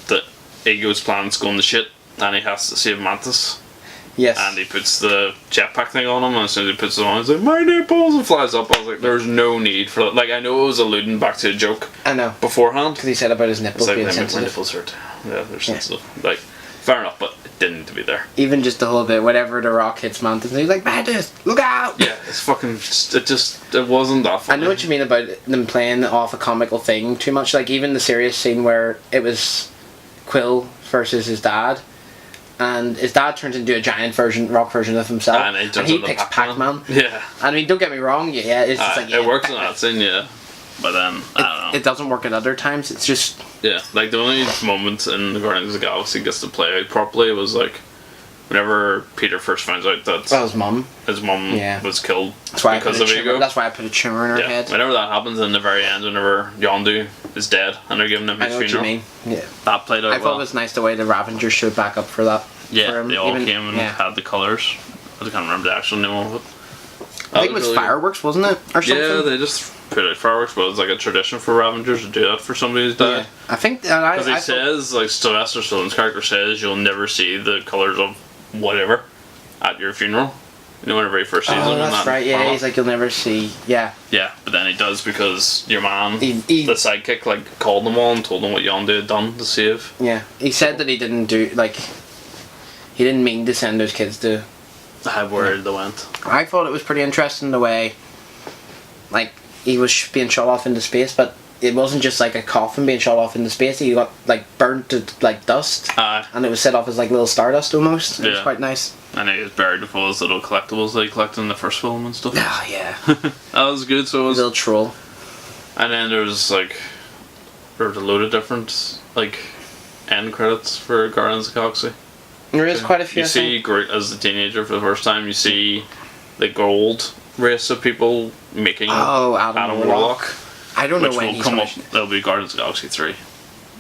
the Ego's plan's going to shit and he has to save Mantis. Yes. And he puts the jetpack thing on him, and as soon as he puts it on, he's like, my nipples, and flies up. I was like, there's no need for that. Like, I know it was alluding back to a joke I know. beforehand. Because he said about his nipples It's like, being my sensitive. nipples hurt. Yeah, they're sensitive. Like, fair enough, but it didn't need to be there. Even just the whole bit, whenever the Rock hits Mantis, he's like, Mantis, look out! Yeah, it's fucking, it wasn't that I funny. know what you mean about them playing off a comical thing too much. Like, even the serious scene where it was Quill versus his dad, and his dad turns into a giant rock version of himself, And he turns he into picks Pac-Man. Pac-Man. Yeah. I mean, don't get me wrong, yeah, it's just like, yeah, It works in that scene, yeah. But then, I don't know. it doesn't work at other times, it's just, Yeah, like the only moment in the Guardians of the Galaxy gets to play out properly was like whenever Peter first finds out that well, his mum. his mum Yeah. was killed That's why, because of Ego. that's why I put a tumor in her Yeah, head. whenever that happens in the very end, whenever Yondu is dead and they're giving him I his know what you funeral, mean. Yeah. that played out I well. thought it was nice the way the Ravengers showed back up for that. Yeah, for him. they all Even- came and yeah. had the colours. I can't remember the actual name of it. I think it was really- fireworks, wasn't it? Or something? Yeah, they just put out fireworks, but it's like a tradition for Ravengers to do that for somebody who's Yeah. died. I think I Because he thought- says, like Sylvester Stallone's character says, you'll never see the colours of whatever at your funeral. You know, whenever he first sees them. Oh, in that's that right. Yeah, panel. he's like, you'll never see. Yeah, Yeah, but then he does because your man, He- the sidekick, like called them all and told them what Yondu had done to save. yeah. He said that he didn't do like. He didn't mean to send those kids to. How worried they went. I thought it was pretty interesting the way, like, he was being shot off into space, but it wasn't just like a coffin being shot off into space. He got like burnt to like dust, and it was set off as like little stardust almost. It was Yeah. quite nice. And he was buried with all his little collectibles that he collected in the first film and stuff. Oh yeah, That was good, so it was. little troll. And then there was like, there was a load of different like end credits for Guardians of the Galaxy. There is quite a few. You I see think. Groot as a teenager for the first time. You see the gold race of people making Oh, Adam Warlock. I don't which know when will he's come up. coming. There'll be Guardians of the Galaxy 3.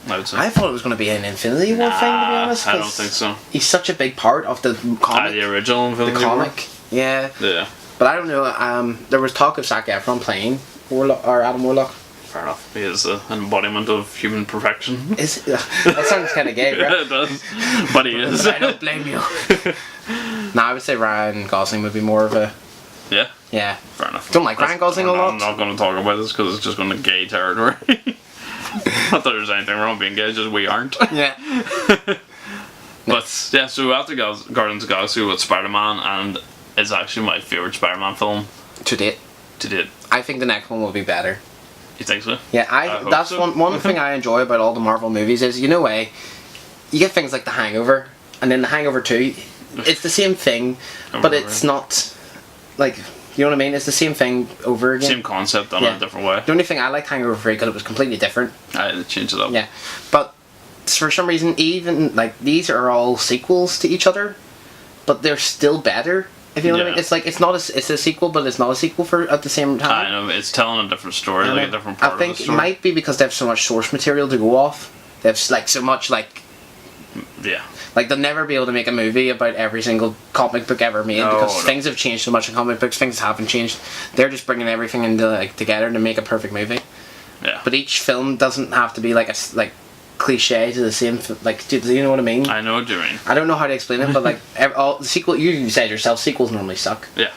I would say. I thought it was going to be an Infinity War thing, to be honest. I don't 'cause think so. He's such a big part of the comic. The original the Infinity War. comic. Yeah. Yeah. But I don't know. There was talk of Zac Efron playing Warlock or Adam Warlock. Fair enough. He is an embodiment of human perfection. Is that sounds kind of gay, right? Yeah, it does. But he is. I don't blame you. No, I would say Ryan Gosling would be more of a. Yeah. Yeah. Fair enough. Don't like Ryan Gosling a lot. I'm not going to talk about this because it's just going to gay territory. Not that there's anything wrong being gay, it's just we aren't. Yeah. But yeah, so after Guardians of the Galaxy with Spider-Man, and it's actually my favourite Spider-Man film To date. to date. I think the next one will be better. You think so? Yeah, I hope that's so. one thing I enjoy about all the Marvel movies is, you know, you get things like The Hangover, and then The Hangover 2, it's the same thing, but it's not, like, you know what I mean? It's the same thing over again. Same concept done in a different way. The only thing I liked Hangover 3 because it was completely different. I changed it up. Yeah, but for some reason, even, like, these are all sequels to each other, but they're still better. If you know what I mean, it's like it's a sequel, but it's not a sequel for at the same time. I know, it's telling a different story, like a different part I of the think it story. might be because they have so much source material to go off. They have like so much like Yeah. Like they'll never be able to make a movie about every single comic book ever made because things have changed so much in comic books. Things haven't changed. They're just bringing everything into like together to make a perfect movie. Yeah. But each film doesn't have to be like cliche to the same. Like, do you know what I mean? I know what you mean. I don't know how to explain it, but like all the sequel, you said yourself, sequels normally suck. Yeah.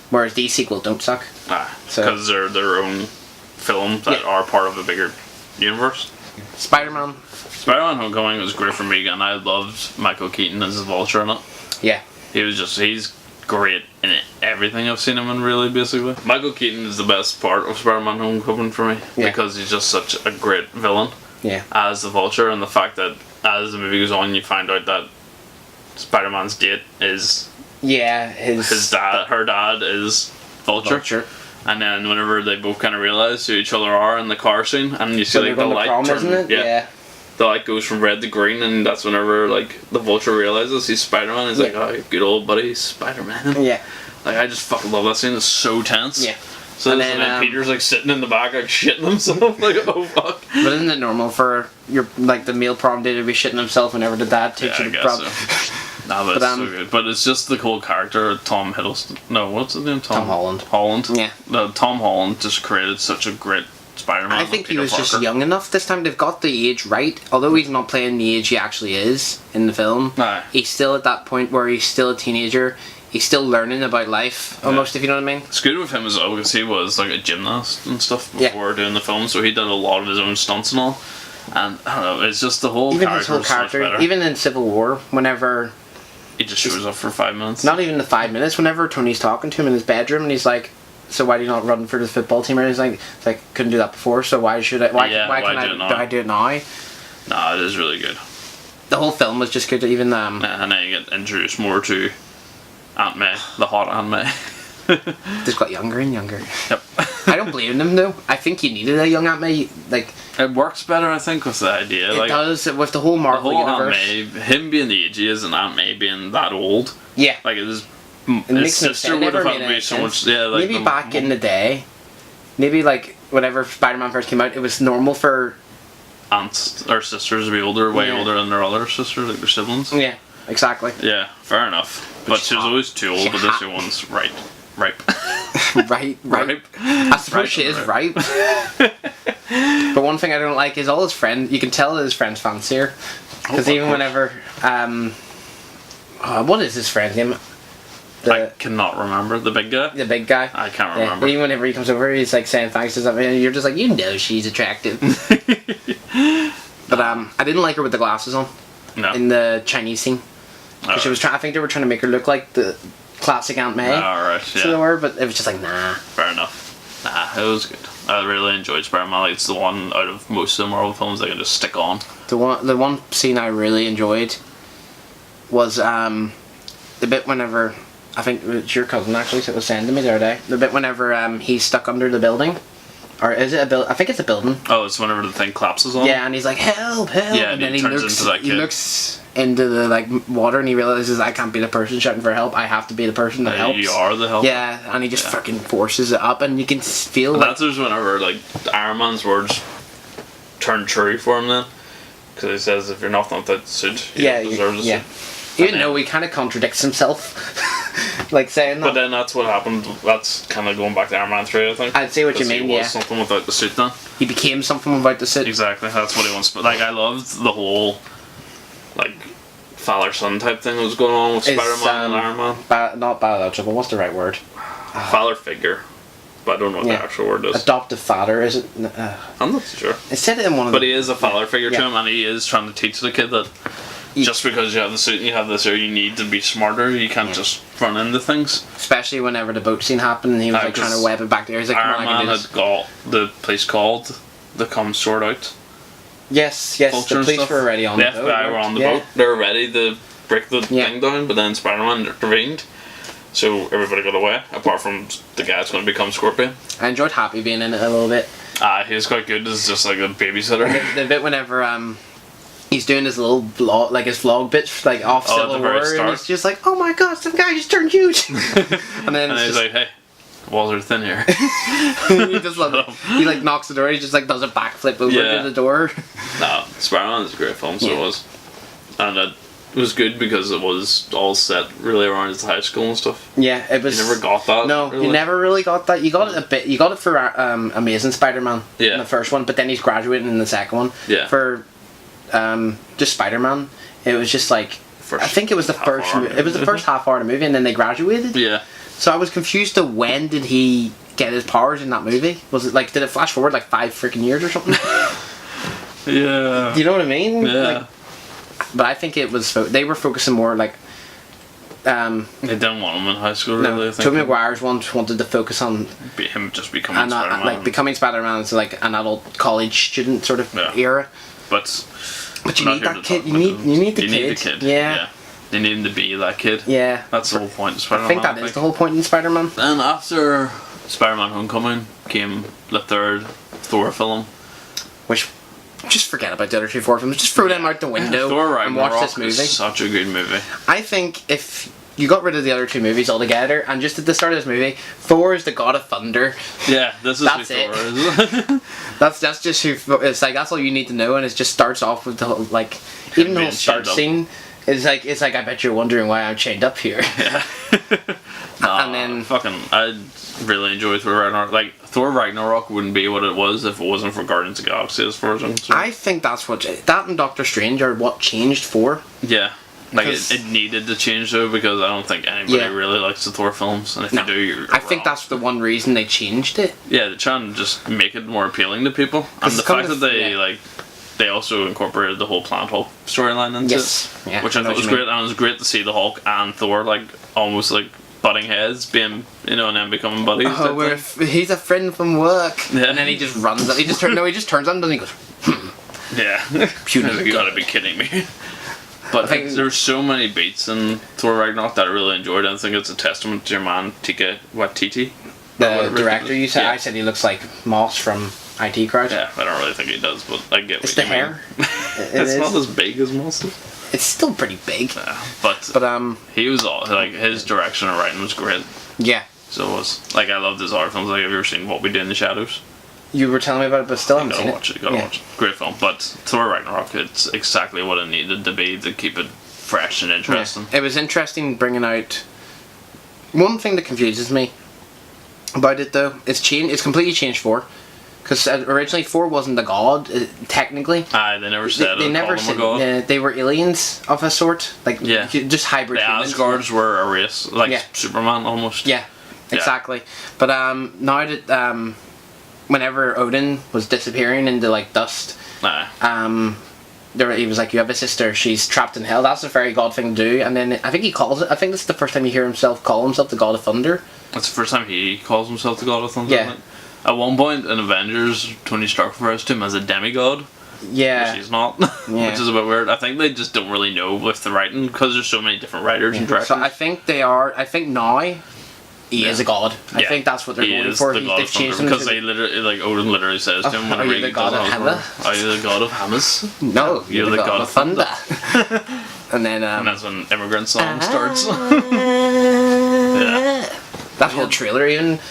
Whereas these sequels don't suck. Because they're their own films that are part of a bigger universe. Spider-Man. Spider-Man Homecoming was great for me, and I loved Michael Keaton as the Vulture in it. Yeah. He's great in everything I've seen him in, really, basically. Michael Keaton is the best part of Spider-Man Homecoming for me, because he's just such a great villain as the Vulture, and the fact that as the movie goes on, you find out that Spider-Man's date is his dad. Her dad is Vulture. And then whenever they both kind of realize who each other are in the car scene, and you see like the light prom, turn, isn't it? Yeah. The light goes from red to green, and that's whenever like the Vulture realizes he's Spider-Man. He's like, "Oh, good old buddy, Spider-Man." Yeah. Like I just fucking love that scene. It's so tense. Yeah. So and then Peter's like sitting in the back, like shitting himself. Like, oh fuck. But isn't it normal for your like the male prom day to be shitting himself whenever the dad takes you to prom? So. Nah, but it's so good. But it's just the cool character, Tom Hiddleston. No, what's his name? Tom Holland. Yeah. Tom Holland just created such a great Spider-Man. I think he was just young enough this time. They've got the age right. Although he's not playing the age he actually is in the film. He's still at that point where he's still a teenager. He's still learning about life, almost, if you know what I mean. It's good with him as well, because he was like a gymnast and stuff before doing the film, so he did a lot of his own stunts and all. And I don't know, it's just the whole character. Even in Civil War, whenever he just shows up for 5 minutes. Not even the 5 minutes. Whenever Tony's talking to him in his bedroom, and he's like, "So why do you not run for the football team?" And he's like, "Couldn't do that before. So why should I? Why can I do it now?" Nah, it is really good. The whole film was just good. Even and then you get introduced more to Aunt May, the hot Aunt May. Just got younger and younger. Yep. I don't blame them though. I think you needed a young Aunt May. Like it works better, I think, with the idea. It does with the whole Marvel universe. Aunt May, him being the age he is, and Aunt May being that old. Yeah. Like his sister would have had to be so much. Yeah. Like maybe back in the day, maybe like whenever Spider-Man first came out, it was normal for aunts or sisters to be older, way older than their other sisters, like their siblings. Yeah. Exactly. Yeah. Fair enough. But she was always too old. But this one's ripe. Right. I suppose she is ripe. But one thing I don't like is all his friends. You can tell that his friends fancy her, because even whenever what is his friend's name? I cannot remember the big guy. The big guy. I can't remember. Even whenever he comes over, he's like saying thanks to something, and you're just like, you know, she's attractive. But I didn't like her with the glasses on. No. In the Chinese scene. Because she was I think they were trying to make her look like the classic Aunt May. Alright, yeah. So they were, but it was just like, nah. Fair enough. Nah, it was good. I really enjoyed Spider-Man. Like, it's the one out of most of the Marvel films I can just stick on. The one scene I really enjoyed was the bit whenever, I think it's your cousin actually that was saying to me the other day, the bit whenever he's stuck under the building. Or is it a building? I think it's a building. Oh, it's whenever the thing collapses on him? Yeah, and he's like, help! Yeah, and then he turns into that kid. He looks into the like water and he realizes, I can't be the person shouting for help, I have to be the person that helps. You are the help. Yeah, and he just fucking forces it up, and you can feel and that's just whenever like Iron Man's words turn true for him then. Because he says if you're nothing without the suit, you Yeah, don't deserve the yeah. suit. Even though he kind of contradicts himself, like saying that. But then that's what happened. That's kind of going back to Iron Man 3, I think. I'd see what you mean. He was Yeah, something without the suit then. he became something without the suit. Exactly, that's what he wants. But like, I loved the whole like father son type thing that was going on with Spider-Man and Iron Man. Not biological. What's the right word? Father figure, but I don't know what the actual word is. Adoptive father, is it? I'm not sure. It said it in one of But the... he is a father figure to him, and he is trying to teach the kid that just because you have the suit and you have this, or you need to be smarter. You can't just run into things. Especially whenever the boat scene happened, and he was like trying to web it back there. He's like, "Come on, I Iron can Man do this." had got the police called to come sort out. Yes, Culture the and police stuff. were already on the the FBI boat. were on the boat. They were ready to break the thing down, but then Spider-Man intervened. So everybody got away, apart from the guy that's going to become Scorpion. I enjoyed Happy being in it a little bit. He was quite good as just like a babysitter. The bit whenever he's doing his little vlog, like his vlog bits, like off Civil War, and he's just like, "Oh my god, some guy just turned huge," and then he's like, "Hey, walls are thin here." he just he like knocks the door. He just like does a backflip over to the door. No, Spider-Man is a great film, so it was, and it was good because it was all set really around his high school and stuff. Yeah, it was. You never got that. No, really. you never really got that. You got it a bit. You got it for Amazing Spider-Man in the first one, but then he's graduating in the second one. Yeah. For just Spider-Man, it was just like I think it was the first. It was the first half hour of the movie, and then they graduated. Yeah. So I was confused to when did he get his powers in that movie? Was it like did it flash forward like 5 freaking years or something? Yeah. Do you know what I mean? Yeah. Like, but I think it was they were focusing more like. They didn't want him in high school, really. No, Tobey Maguire's wanted to focus on him just becoming Spider-Man. like becoming Spider-Man is like an adult college student sort of era. But you need that kid. You need the kid. Yeah. You need him to be that kid. Yeah. That's the whole point of Spider-Man. I think that is the whole point in Spider-Man. Then after Spider-Man Homecoming came the third Thor film. Which, just forget about the other 2 Thor films. Just throw them out the window and watch this movie. Is such a good movie. I think if you got rid of the other 2 movies altogether and just at the start of this movie, Thor is the god of thunder. Yeah, this is that's who it. Thor is. That's just who. It's like that's all you need to know, and it just starts off with the whole, like even the whole start scene. It's like I bet you're wondering why I'm chained up here. Yeah. And then I really enjoy Thor Ragnarok. Like Thor Ragnarok wouldn't be what it was if it wasn't for Guardians of the Galaxy as far as I'm concerned. I think that's that and Doctor Strange are what changed Thor. Yeah. Like it needed to change though because I don't think anybody really likes the Thor films, and if you do, you're I think that's the one reason they changed it. Yeah, they're trying to just make it more appealing to people, and the fact that they also incorporated the whole Planet Hulk storyline into it, which I thought was great, and it was great to see the Hulk and Thor like almost like butting heads, being and then becoming buddies. Oh, he's a friend from work, and then he just runs up. He just turns on, and he goes, Yeah, you gotta be kidding me. But I think there's so many beats in Thor Ragnarok that I really enjoyed. I think it's a testament to your man Taika Waititi. The director, you said? Yeah. I said he looks like Moss from IT Crowd. Yeah, I don't really think he does, but I get it's what you mean. It's the hair. It's not as big as Moss. It's still pretty big. Yeah, but he was all like his direction and writing was great. Yeah. So it was like I loved his horror films. Like have you ever seen What We Do in the Shadows? You were telling me about it, but still haven't seen it. You gotta watch it. Great film. But Thor Ragnarok, it's exactly what it needed to be to keep it fresh and interesting. Yeah. It was interesting bringing out. One thing that confuses me about it though, it's completely changed 4. Because originally 4 wasn't a god, technically. They never said they never said god. They were aliens of a sort, like just hybrid humans. The Asgards were a race, like Superman almost. Yeah, exactly. But now that whenever Odin was disappearing into like dust, he was like, "You have a sister. She's trapped in hell." That's a very god thing to do. And then I think he calls it. I think this is the first time you hear himself call himself the God of Thunder. That's the first time he calls himself the God of Thunder. Yeah. At one point in Avengers, Tony Stark refers to him as a demigod. Yeah. Which he's not. Which is a bit weird. I think they just don't really know with the writing because there's so many different writers and directors. So I think now he is a god. I think that's what they're going for. The God of Thunder because they literally, like Odin literally says to him, "Are you the God of Hammer? Are you the God of Hammers? No, you're the God of Thunder." And then and that's when Immigrant Song starts. That whole trailer even.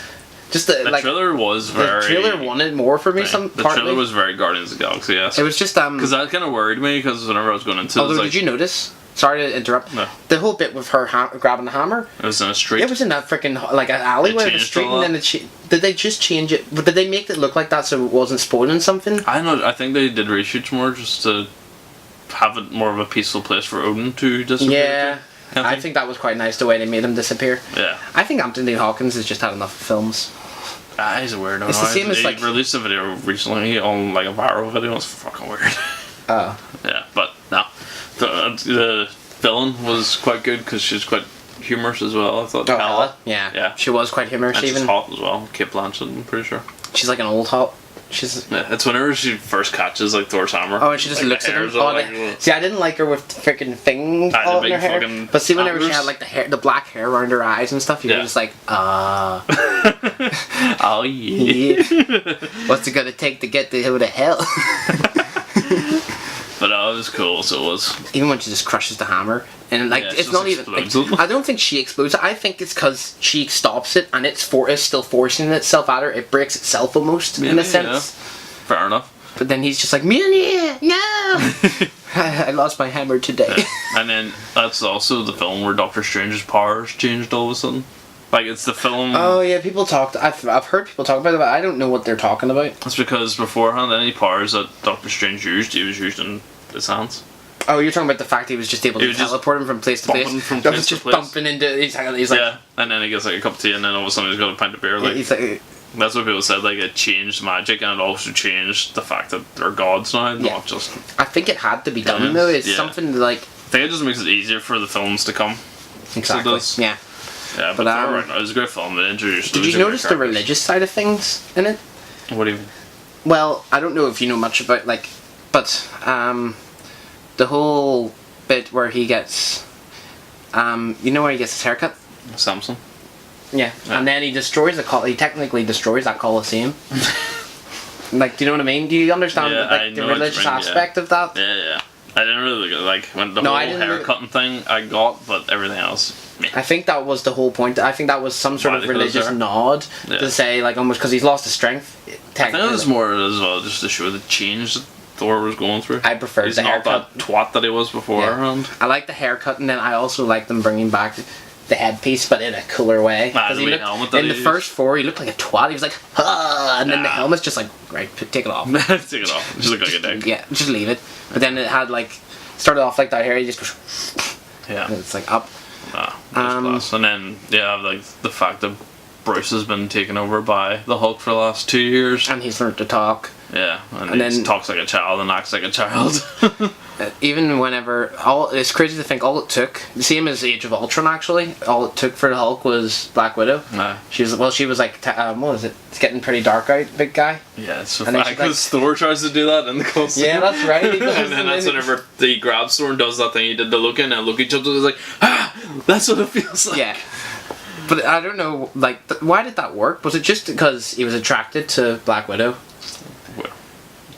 Just The like trailer was very. the trailer wanted more for me. The trailer was very Guardians of the Galaxy. Yes. It was just Because that kind of worried me because whenever I was going into it, Although, it was like, did you notice? Sorry to interrupt. No. The whole bit with her grabbing the hammer. it was in a street. It was in that freaking like an alleyway of a changed street, all and then did they just change it? But did they make it look like that so it wasn't spoiling something? I know. I think they did reshoots more just to have it more of a peaceful place for Odin to disappear. Yeah, to, I think that was quite nice the way they made him disappear. Yeah. I think Anthony Hawkins has just had enough of films. He's a weirdo. It's the same as, he like- released a video recently on like a viral video. It's fucking weird. Oh, Yeah, but no, the villain was quite good because she's quite humorous as well. I thought. Hela? Yeah. Yeah. She was quite humorous And she's even. hot as well. Kate Blanchett, I'm pretty sure. She's like an old hot. She's. Yeah, it's whenever she first catches like Thor's hammer. Oh, and she just like, looks the at him. hair's all, Oh, like, see, I didn't like her with freaking things the all in big her hair. fucking But see, whenever she antlers. had like the hair, the black hair around her eyes and stuff, you were Yeah. just like, oh yeah. yeah. What's it gonna take to get to who the hell? But it was cool. So it was. Even when she just crushes the hammer, and like Yeah, it's she not just even. Like, explodes it. I don't think she explodes it. I think it's because she stops it, and it's still forcing itself at her. It breaks itself almost in Maybe, a sense. yeah. Fair enough. But then he's just like, Mjolnir, no! I lost my hammer today. Yeah. And then that's also the film where Doctor Strange's powers changed all of a sudden. Like it's the film. Oh yeah, people talked. I've heard people talk about it, but I don't know what they're talking about. That's because beforehand, any powers that Doctor Strange used, he was using his hands. Oh, you're talking about the fact he was just able He to was just teleport him from place to place. bumping from That place was to just place. bumping into. He's like, Yeah, and then he gets like a cup of tea, and then all of a sudden he's got a pint of beer. Like he's like, that's what people said. Like it changed magic, and it also changed the fact that they're gods now, Yeah. not just. I think it had to be done Yes, though. It's yeah. something like I think it just makes it easier for the films to come. exactly. does. Yeah. Yeah, But, but Thor right now, it was a great film. It introduced. Did loads you of notice great the characters. religious side of things in it? What do you? Well, I don't know if you know much about but the whole bit where he gets, you know where he gets his haircut. Samson. Yeah, Yeah. and then he destroys he technically destroys that Colosseum. Like, do you know what I mean? Do you understand Yeah, I like the know what you religious mean, yeah. aspect of that? Yeah, yeah. I didn't really like when the No, I whole didn't hair really- cutting thing I got, but everything else. Meh. I think that was the whole point. I think that was some sort Why of they closed religious there? nod Yeah. to say, like, almost because he's lost his strength. I think it was more as well just to show the change that Thor was going through. I preferred He's the not haircut. that twat that he was beforehand. I like the haircut, and then I also like them bringing back the headpiece, but in a cooler way. Ah, 'Cause the he wee looked, helmet that in he the used. first four, he looked like a twat. He was like, ah, and then the Nah. helmet's just like, right, take it off. Take it off. Just look like a dick. Yeah, just leave it. But then it had like started off like that hair. He just goes, Yeah. and it's like up. Nah, just class. And then like the fact that Bruce has been taken over by the Hulk for the last 2 years. And he's learned to talk. Yeah, and And he then- talks like a child and acts like a child. Even whenever it's crazy to think all it took, the same as Age of Ultron actually. All it took for the Hulk was Black Widow. Nah. She was like, what was it? It's getting pretty dark out, big guy. Yeah, it's so And then funny she's like- because Thor tries to do that in the costume. Yeah, that's right. He does, and then and that's then- whenever he grabs Thor and does that thing he did the Loki, and then Loki jumps up and is like, ah, that's what it feels like. Yeah. But I don't know, like, why did that work? Was it just because he was attracted to Black Widow? Well,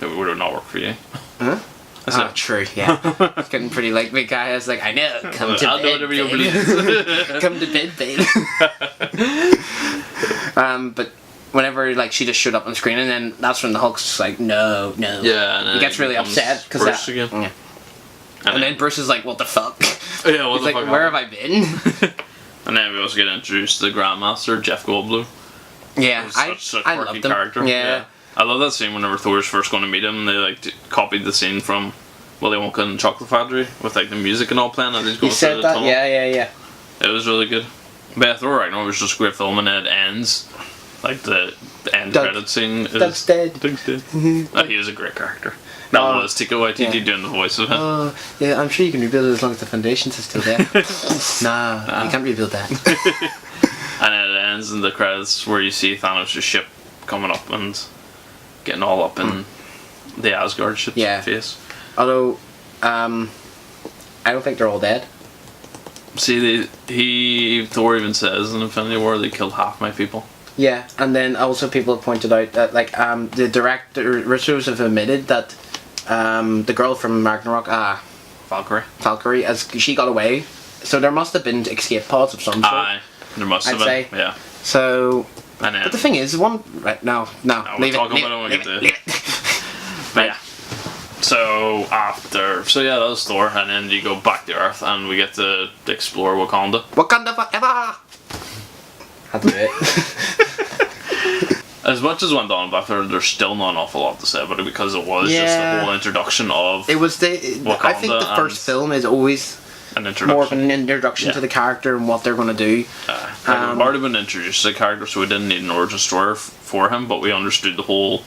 it would not work for you. Huh? That's Oh, it. true, yeah. It's getting pretty, like, big guy is like, I know, come to I'll do bed, whatever you babe. believe. Come to bed, babe. But whenever, like, she just showed up on screen, and then that's when the Hulk's just like, no. Yeah, and then He gets really becomes upset, because Bruce again. Yeah. And then Bruce is like, what the fuck? Yeah, what He's the like, fuck where have happened? I been? And then we also get introduced to the Grandmaster, Jeff Goldblum. Yeah, Who's I such a quirky loved him. character. Yeah. I love that scene whenever Thor's first going to meet him. They like copied the scene from Willy Wonka and the Chocolate Factory with like the music and all playing. And he's He going said through the that, tunnel. yeah. It was really good. But yeah, Thor Ragnarok was just a great film, and then it ends like the end Doug- credit scene. Doug's dead. Doug's dead. He was a great character. That Oh, was Taika Waititi yeah. doing the voice of him. Oh, yeah, I'm sure you can rebuild it as long as the foundations are still there. Nah, you can't rebuild that. And then it ends in the credits where you see Thanos' ship coming up and getting all up in the Asgard ship's Yeah. face. Although, I don't think they're all dead. See, Thor even says in Infinity War they killed half my people. Yeah, and then also people have pointed out that, like, the director, Russos have admitted that the girl from Ragnarok, Valkyrie. she got away. So there must have been escape pods of some sort. Aye, there must have I'd been. say. Yeah. So And then, But the thing is, one right no, we'll leave talk it, leave about it when it, we get leave to it. But yeah. So that was Thor, and then you go back to Earth, and we get to explore Wakanda. Wakanda forever. Had to do it. As much as went on back there, there's still not an awful lot to say about it because it was just the whole introduction of. It was I think the first film is always an introduction. more of an introduction to the character and what they're going to do. We've already been introduced to the character, so we didn't need an origin story for him, but we understood the whole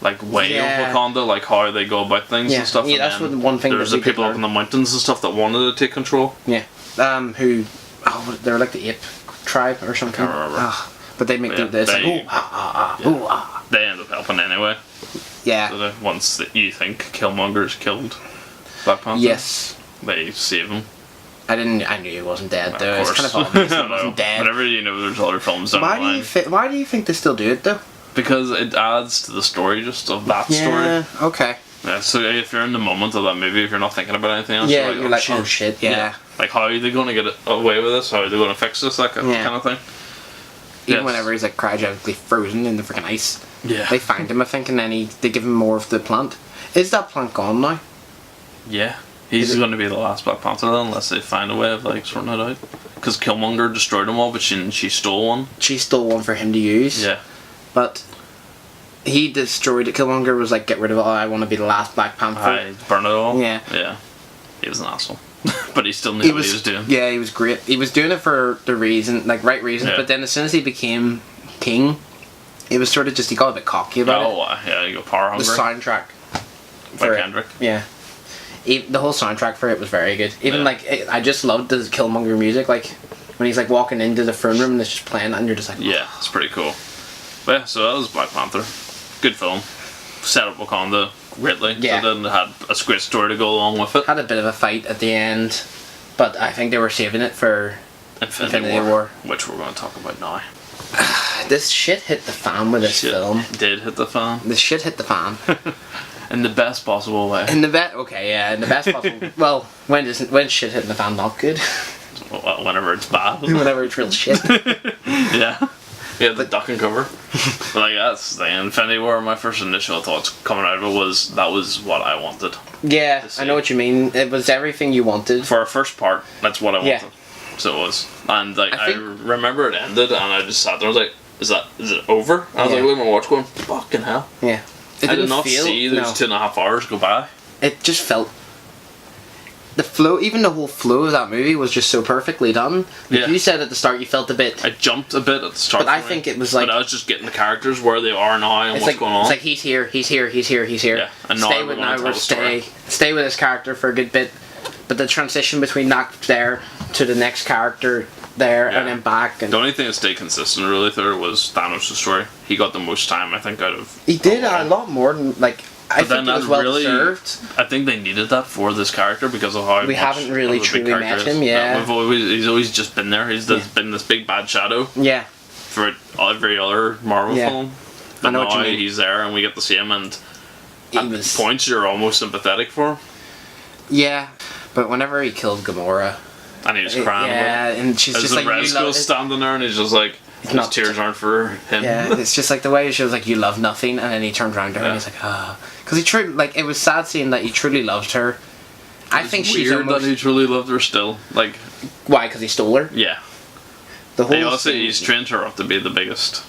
way of Wakanda, like how they go about things and stuff. Yeah, that's one thing. There's the people up in the mountains and stuff that wanted to take control. Yeah. They're like the ape tribe or something. Can't remember. But they make this. They end up helping anyway. Yeah. So once you think Killmonger's killed Black Panther. Yes. They save him. I knew he wasn't dead though. Of It's course. kind of obvious he wasn't dead. Whenever you know there's other films down the line. Why do you think they still do it though? Because it adds to the story just of that story. Okay. Yeah, so if you're in the moment of that movie, if you're not thinking about anything else, you're like, oh shit, yeah. Like, how are they going to get away with this? How are they going to fix this? That kind of thing. Even whenever he's like cryogenically frozen in the freaking ice. Yeah. They find him, I think, and then they give him more of the plant. Is that plant gone now? Yeah. He's going to be the last Black Panther then, unless they find a way of sorting it out. Because Killmonger destroyed them all, but she stole one. She stole one for him to use. Yeah. But he destroyed it. Killmonger was like, get rid of it. I want to be the last Black Panther. I burn it all. Yeah. Yeah. He was an asshole. But he still knew what he was doing. Yeah, he was great. He was doing it for the reason, right reasons. Yeah. But then as soon as he became king, it was sort of just, he got a bit cocky about it. Yeah, you got power hungry. The soundtrack. By Kendrick. Yeah. The whole soundtrack for it was very good. Even I just loved the Killmonger music. Like when he's like walking into the throne room and it's just playing, and you're just like, yeah, it's pretty cool. But yeah, so that was Black Panther. Good film. Set up Wakanda greatly. Yeah. So then it had a great story to go along with it. Had a bit of a fight at the end, but I think they were saving it for Infinity War, which we're going to talk about now. This shit hit the fan with this film. Did hit the fan. This shit hit the fan. In the best possible way. In the best possible. Well, when shit hitting the fan not good? Well, whenever it's bad. Whenever it's real shit. Yeah. Yeah, the duck and cover. But that's the Infinity War. My first initial thoughts coming out of it was that was what I wanted. Yeah, I know what you mean. It was everything you wanted. For our first part, that's what I wanted. Yeah. So it was. And I remember it ended and I just sat there and I was like, is it over? And I was like, looking at my watch going, fucking hell. Yeah. I did not see those 2.5 hours go by. It just felt... The flow, even the whole flow of that movie was just so perfectly done. Like you said at the start, you felt a bit... I jumped a bit at the start. But I think it was like... But I was just getting the characters where they are now and what's going on. It's like he's here. Yeah. And stay with this character for a good bit. But the transition between that there to the next character there and then back. And the only thing that stayed consistent really there was Thanos' story. He got the most time, I think, out of... He did a lot more than... I think it was well deserved. I think they needed that for this character because of how we haven't really truly met him. Yeah, he's always just been there. He's been this big bad shadow. Yeah. For every other Marvel film, but I know now what you mean. he's there and we get to see him, and at points you're almost sympathetic for him. Yeah, but whenever he killed Gamora, and he was crying. And she's just like, Red Skull standing there, and he's just like. His tears aren't for him. Yeah, it's just like the way she was like, you love nothing, and then he turned around to her and he's like, ah. Because he truly, it was sad seeing that he truly loved her. I think she's weird that he truly loved her still. Why? Because he stole her? Yeah. He's trained her up to be the biggest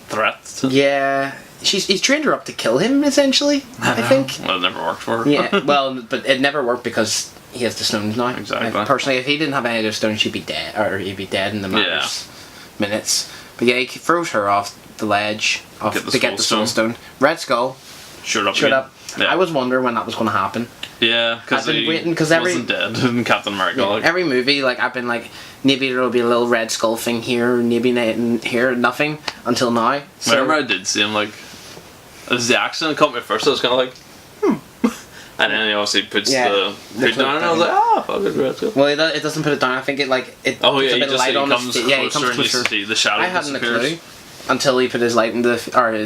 threat. Yeah. He's trained her up to kill him, essentially, I think. Well, it never worked for her. Yeah, well, but it never worked because he has the stones now. Exactly. Personally, if he didn't have any of those stones, she'd be dead, or he'd be dead in the minutes. But yeah, he throws her off the ledge to get the Soul Stone. Red Skull showed up. Yeah. I was wondering when that was going to happen. Yeah, because he wasn't dead in Captain America. Every movie, I've been like, maybe there'll be a little Red Skull thing here, maybe here, nothing until now. So, whenever I did see him, as the accident caught me first, I was kind of like, And then he obviously puts the hood down, and I was like, fuck it, Red Skull. Well, it doesn't put it down. I think it puts a bit of light on his face. Yeah, he comes closer. See the shadow. I hadn't a clue until he put his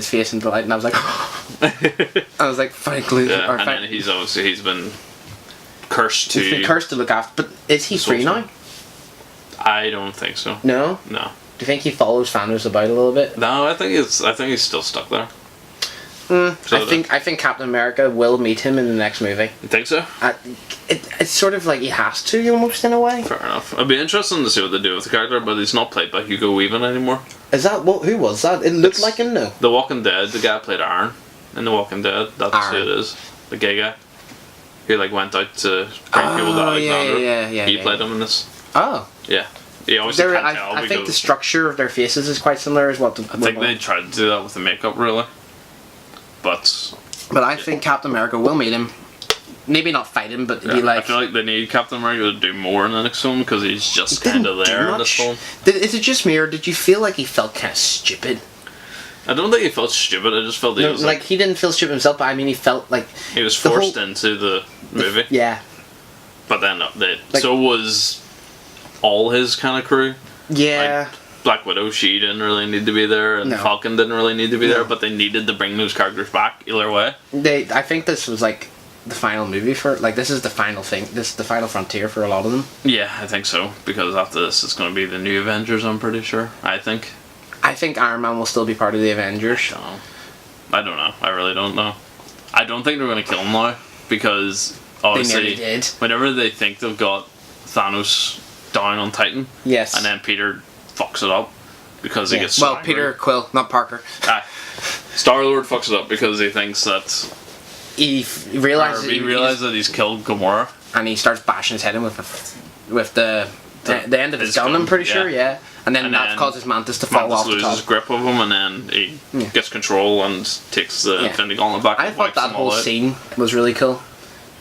face into the light, and I was like, I was like, frankly, yeah, and then he's been cursed to. He's been cursed to look after. But is he free now? I don't think so. No. No. you think he follows Thanos about a little bit? No, I think he's still stuck there. I think Captain America will meet him in the next movie. You think so? It's sort of like he has to, almost, in a way. Fair enough. It'd be interesting to see what they do with the character, but he's not played by Hugo Weaving anymore. Is that who was that? It looked like him, no. The Walking Dead, the guy played Aaron in The Walking Dead. That's Aaron. who it is. The gay guy. Who went out to bring people to Alexandra. Yeah. He played him in this. Oh. Yeah. He obviously can't tell I because think the structure of their faces is quite similar as what. I think they tried to do that with the makeup, really. But I think Captain America will meet him. Maybe not fight him, but be I feel like they need Captain America to do more in the next film because he's just kind of there in this film. Is it just me, or did you feel like he felt kind of stupid? I don't think he felt stupid. I just felt he was like he didn't feel stupid himself, but I mean he felt like he was forced into the movie. Yeah. But then so was all his kind of crew. Yeah. Like, Black Widow, she didn't really need to be there, and Falcon didn't really need to be there, but they needed to bring those characters back either way. I think this was like the final movie for this is the final thing. This is the final frontier for a lot of them. Yeah, I think so, because after this it's going to be the new Avengers. I'm pretty sure. I think Iron Man will still be part of the Avengers. I don't know. I really don't know. I don't think they're going to kill him now because obviously they nearly did. Whenever they think they've got Thanos down on Titan, yes, and then Peter fucks it up because he gets so angry. Peter Quill, not Parker. Star-Lord fucks it up because he thinks that he realizes that he's killed Gamora, and he starts bashing his head in with the end of his gun. I'm pretty sure, yeah. And then that causes Mantis to fall off the top. Mantis loses grip of him, and then he gets control and takes the Infinity Gauntlet back. I thought that whole scene was really cool.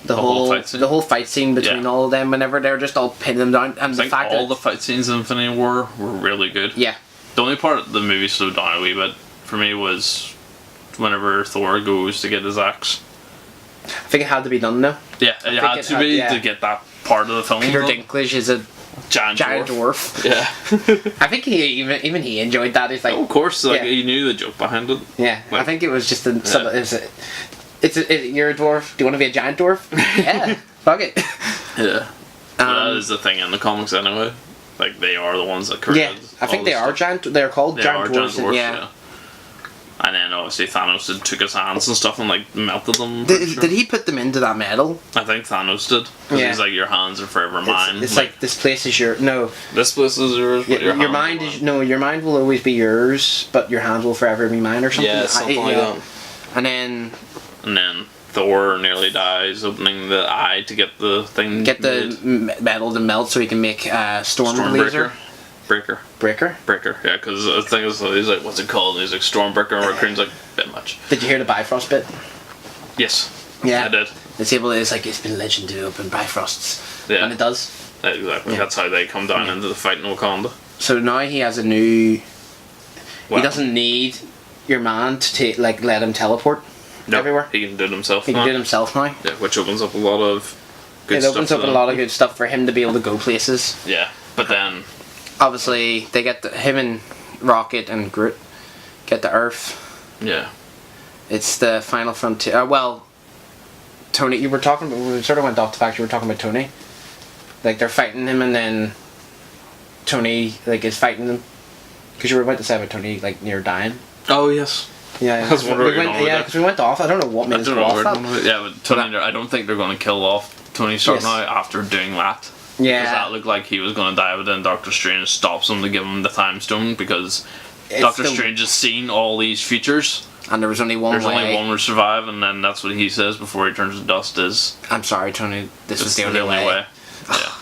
The whole fight scene between all of them, whenever they're just all pinning them down, and the fact all the fight scenes in Infinity War were really good. Yeah. The only part the movie slowed down a wee bit for me was whenever Thor goes to get his axe. I think it had to be done though. Yeah, it had to be to get that part of the film. Peter Dinklage is a giant dwarf. Yeah. I think he even he enjoyed that. He's like, of course, he knew the joke behind it. Yeah, I think it was just you're a dwarf. Do you want to be a giant dwarf? Yeah, fuck it. Yeah. That is the thing in the comics anyway. Like they are the ones that created. Yeah, I think they are giant. They're called giant dwarves. Yeah. And then obviously Thanos took his hands and stuff and melted them. Did he put them into that metal? I think Thanos did. Because he's like, your hands are forever mine. It's like this place is your This place is yours. But your mind is your mind will always be yours, but your hands will forever be mine, or something. Yeah, something like that. And then Thor nearly dies opening the eye to get the thing. Get the metal to melt so he can make Stormbreaker. Breaker? Yeah, because the thing is, he's like, what's it called? And he's like, Stormbreaker, and Raccoon's like, bit much. Did you hear the Bifrost bit? Yes. Yeah. I did. It's been legend to open Bifrosts. Yeah. And it does. Exactly. Yeah. That's how they come down into the fight in Wakanda. So now he has a new... He doesn't need your man to let him teleport everywhere. He can do it himself Can do it himself now. Yeah, which opens up a lot of good stuff. It opens up a lot of good stuff for him to be able to go places. Yeah, but then... Obviously, they get him and Rocket and Groot get to Earth. Yeah. It's the final frontier. Tony, we sort of went off the fact you were talking about Tony. Like, they're fighting him and then Tony, is fighting them. Because you were about to say about Tony, near dying. Oh, yes. Yeah, because we went off. I don't know what made us go off that. Yeah, but Tony, I don't think they're going to kill off Tony Stark now after doing that. Yeah. Because that looked like he was going to die, but then Doctor Strange stops him to give him the time stone because Doctor Strange has seen all these futures. And there was only one way. There's only one will survive, and then that's what he says before he turns to dust is... I'm sorry, Tony, this was the only way. Yeah.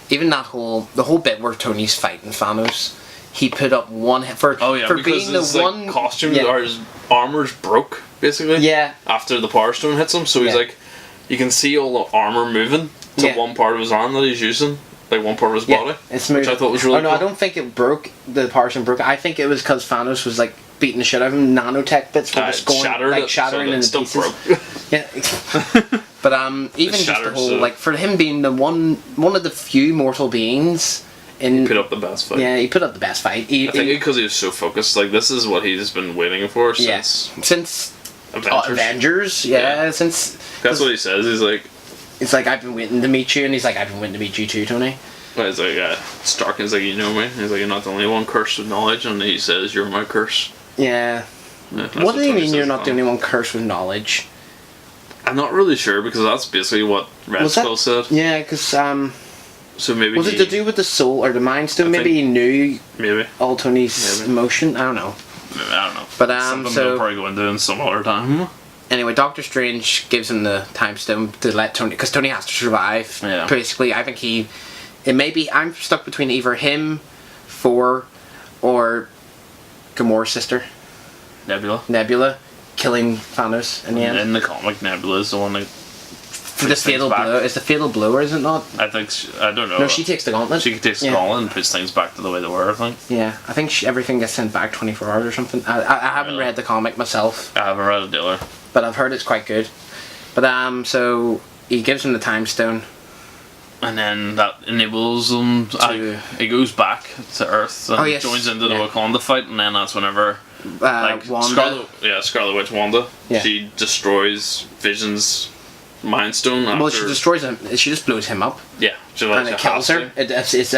Even the whole bit where Tony's fighting Thanos, he put up one... For being the one... costumes or his armor's broke, basically. Yeah. After the Power Stone hits him, so he's you can see all the armor moving to one part of his arm that he's using, one part of his body, it's which I thought was really cool. I don't think it broke, the Power Stone broke. I think it was because Thanos was beating the shit out of him. Nanotech bits were just going, shattering into pieces. Yeah. But even just the whole, for him being the one of the few mortal beings... He put up the best fight. Yeah, he put up the best fight. I think because he was so focused. This is what he's been waiting for since Avengers. Since that's what he says. He's like, it's I've been waiting to meet you, and he's like, I've been waiting to meet you too, Tony. Well, it's like Stark is like, you know me. He's like, you're not the only one cursed with knowledge, and he says you're my curse. Yeah. What do you mean you're not the only one cursed with knowledge? I'm not really sure because that's basically what Red Skull said. Yeah, because so maybe was it to do with the soul or the mind stone? Maybe he knew all Tony's emotion. I don't know. Maybe, I don't know. But something we'll probably go into in some other time. Anyway, Doctor Strange gives him the time stone to let Tony, because Tony has to survive. Yeah. Basically, I think I'm stuck between either him, Thor, or Gamora's sister, Nebula, killing Thanos in the end. In the comic, Nebula is the one that. For the fatal blow, is the fatal blow, or is it not? I think I don't know. No, she takes the gauntlet. She takes the gauntlet and puts things back to the way they were. I think. Yeah, I think everything gets sent back 24 hours or something. I haven't read the comic myself. I haven't read it either. But I've heard it's quite good. But so he gives him the time stone. And then that enables him he goes back to Earth and joins into the Wakanda fight, and then that's whenever Wanda. Scarlet Witch Wanda. Yeah. She destroys Vision's Mind Stone. Well, she destroys him. She just blows him up. Yeah, and it kills her. It upsets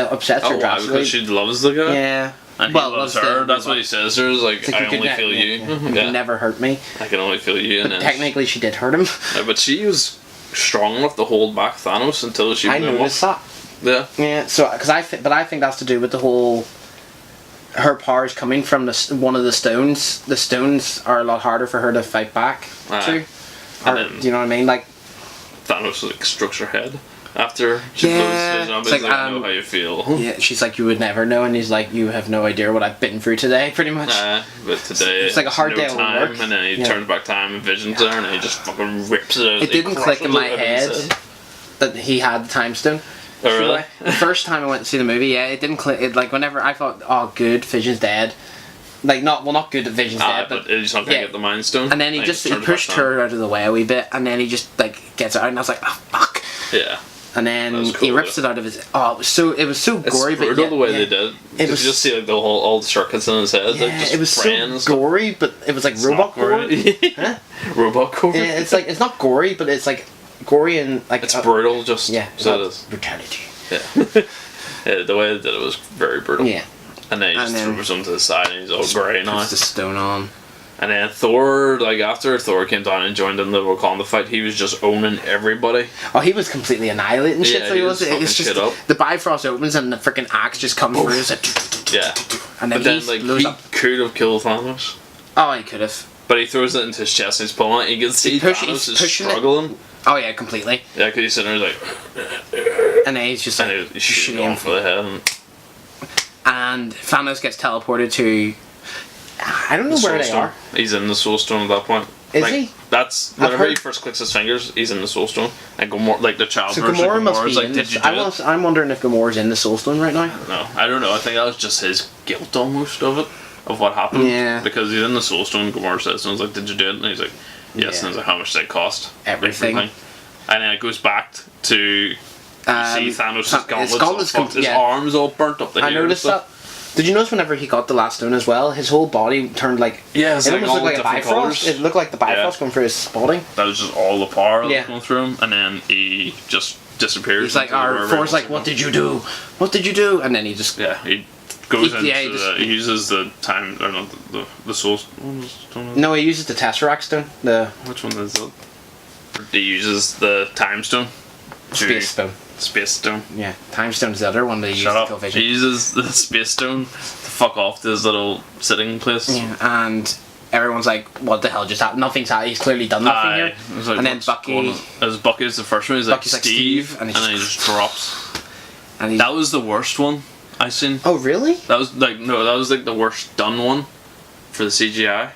her drastically. Because she loves the guy. Yeah. And he loves her. That's what he says to her. Is like, I only feel you. You can never hurt me. I can only feel you. But technically, she did hurt him. But she was strong enough to hold back Thanos until she. I noticed that. Yeah. Yeah. So, I think that's to do with the whole. Her powers coming from one of the stones. The stones are a lot harder for her to fight back to. Do you know what I mean? Like. Thanos like strokes her head after she blows Vision up. It's like, I know how you feel. Yeah, she's like, you would never know, and he's like, you have no idea what I've been through today, pretty much. But today it's like a hard day of work. And then he turns back time and Vision's there, and he just fucking rips it out. It didn't click in my head that he had the time stone. Oh really? The first time I went to see the movie, it didn't click. It, like whenever I thought, oh, good, Vision's dead. Like not good that Vision's dead, but he's not gonna get the Mind Stone. And then he pushed her out of the way a wee bit, and then he just like gets it out, and I was like, oh fuck. Yeah. And then he rips it out of his. Oh, it was so gory. It's brutal the way they did. It was, you just see like all the circuits in his head. Yeah, like, just it was so gory, but it was like robot gory. Huh? Robot gory. Yeah, it's like it's not gory, but it's like gory and like it's brutal. Just so it is brutality. Yeah. Yeah, the way they did it was very brutal. Yeah. And then he just throws him to the side, and he's all grey now. Puts the stone on. And then Thor, like after Thor came down and joined in the Wakanda fight, he was just owning everybody. Oh, he was completely annihilating shit. So he was. It's just the Bifrost opens and the freaking axe just comes through. It's like, yeah. And then he could have killed Thanos. Oh, he could have. But he throws it into his chest and he's pulling it. You can see Thanos is struggling. Oh yeah, completely. Yeah, because he's sitting there like. And then he's just like he's shooting him for the head. And Thanos gets teleported to. I don't know where they are. He's in the Soul Stone at that point. Is he? That's whenever he first clicks his fingers, he's in the Soul Stone. And Gamora, like the child version. So Gamora must be like, in did you do it? I'm wondering if Gamora's in the Soul Stone right now. No, I don't know. I think that was just his guilt almost of it, of what happened. Yeah. Because he's in the Soul Stone. Gamora says, and I was like, "Did you do it?" And he's like, "Yes." And I was like, "How much did it cost?" Everything. And then it goes back to you see Thanos' gauntlets. His arms all burnt up. I noticed that. Did you notice whenever he got the last stone as well, his whole body turned like... Yeah, it almost looked like a Bifrost. Colours. It looked like the Bifrost going through his body. That was just all the power that was going through him, and then he just disappears. He's like, Thor's like, what did you do? What did you do? And then he just... Yeah, he goes he uses the time... Or not, the soul stone. No, he uses the Tesseract stone. Which one is it? He uses the time stone. Space stone. Space stone. Yeah, time stone's the other one that he uses to kill Vision. He uses the space stone to fuck off to his little sitting place. Yeah, and everyone's like, what the hell just happened? Nothing's happened. He's clearly done nothing here. Like, and then Bucky... Bucky's the first one. He's like, Steve, and then he just drops. And that was the worst one I seen. Oh, really? That was like the worst done one for the CGI.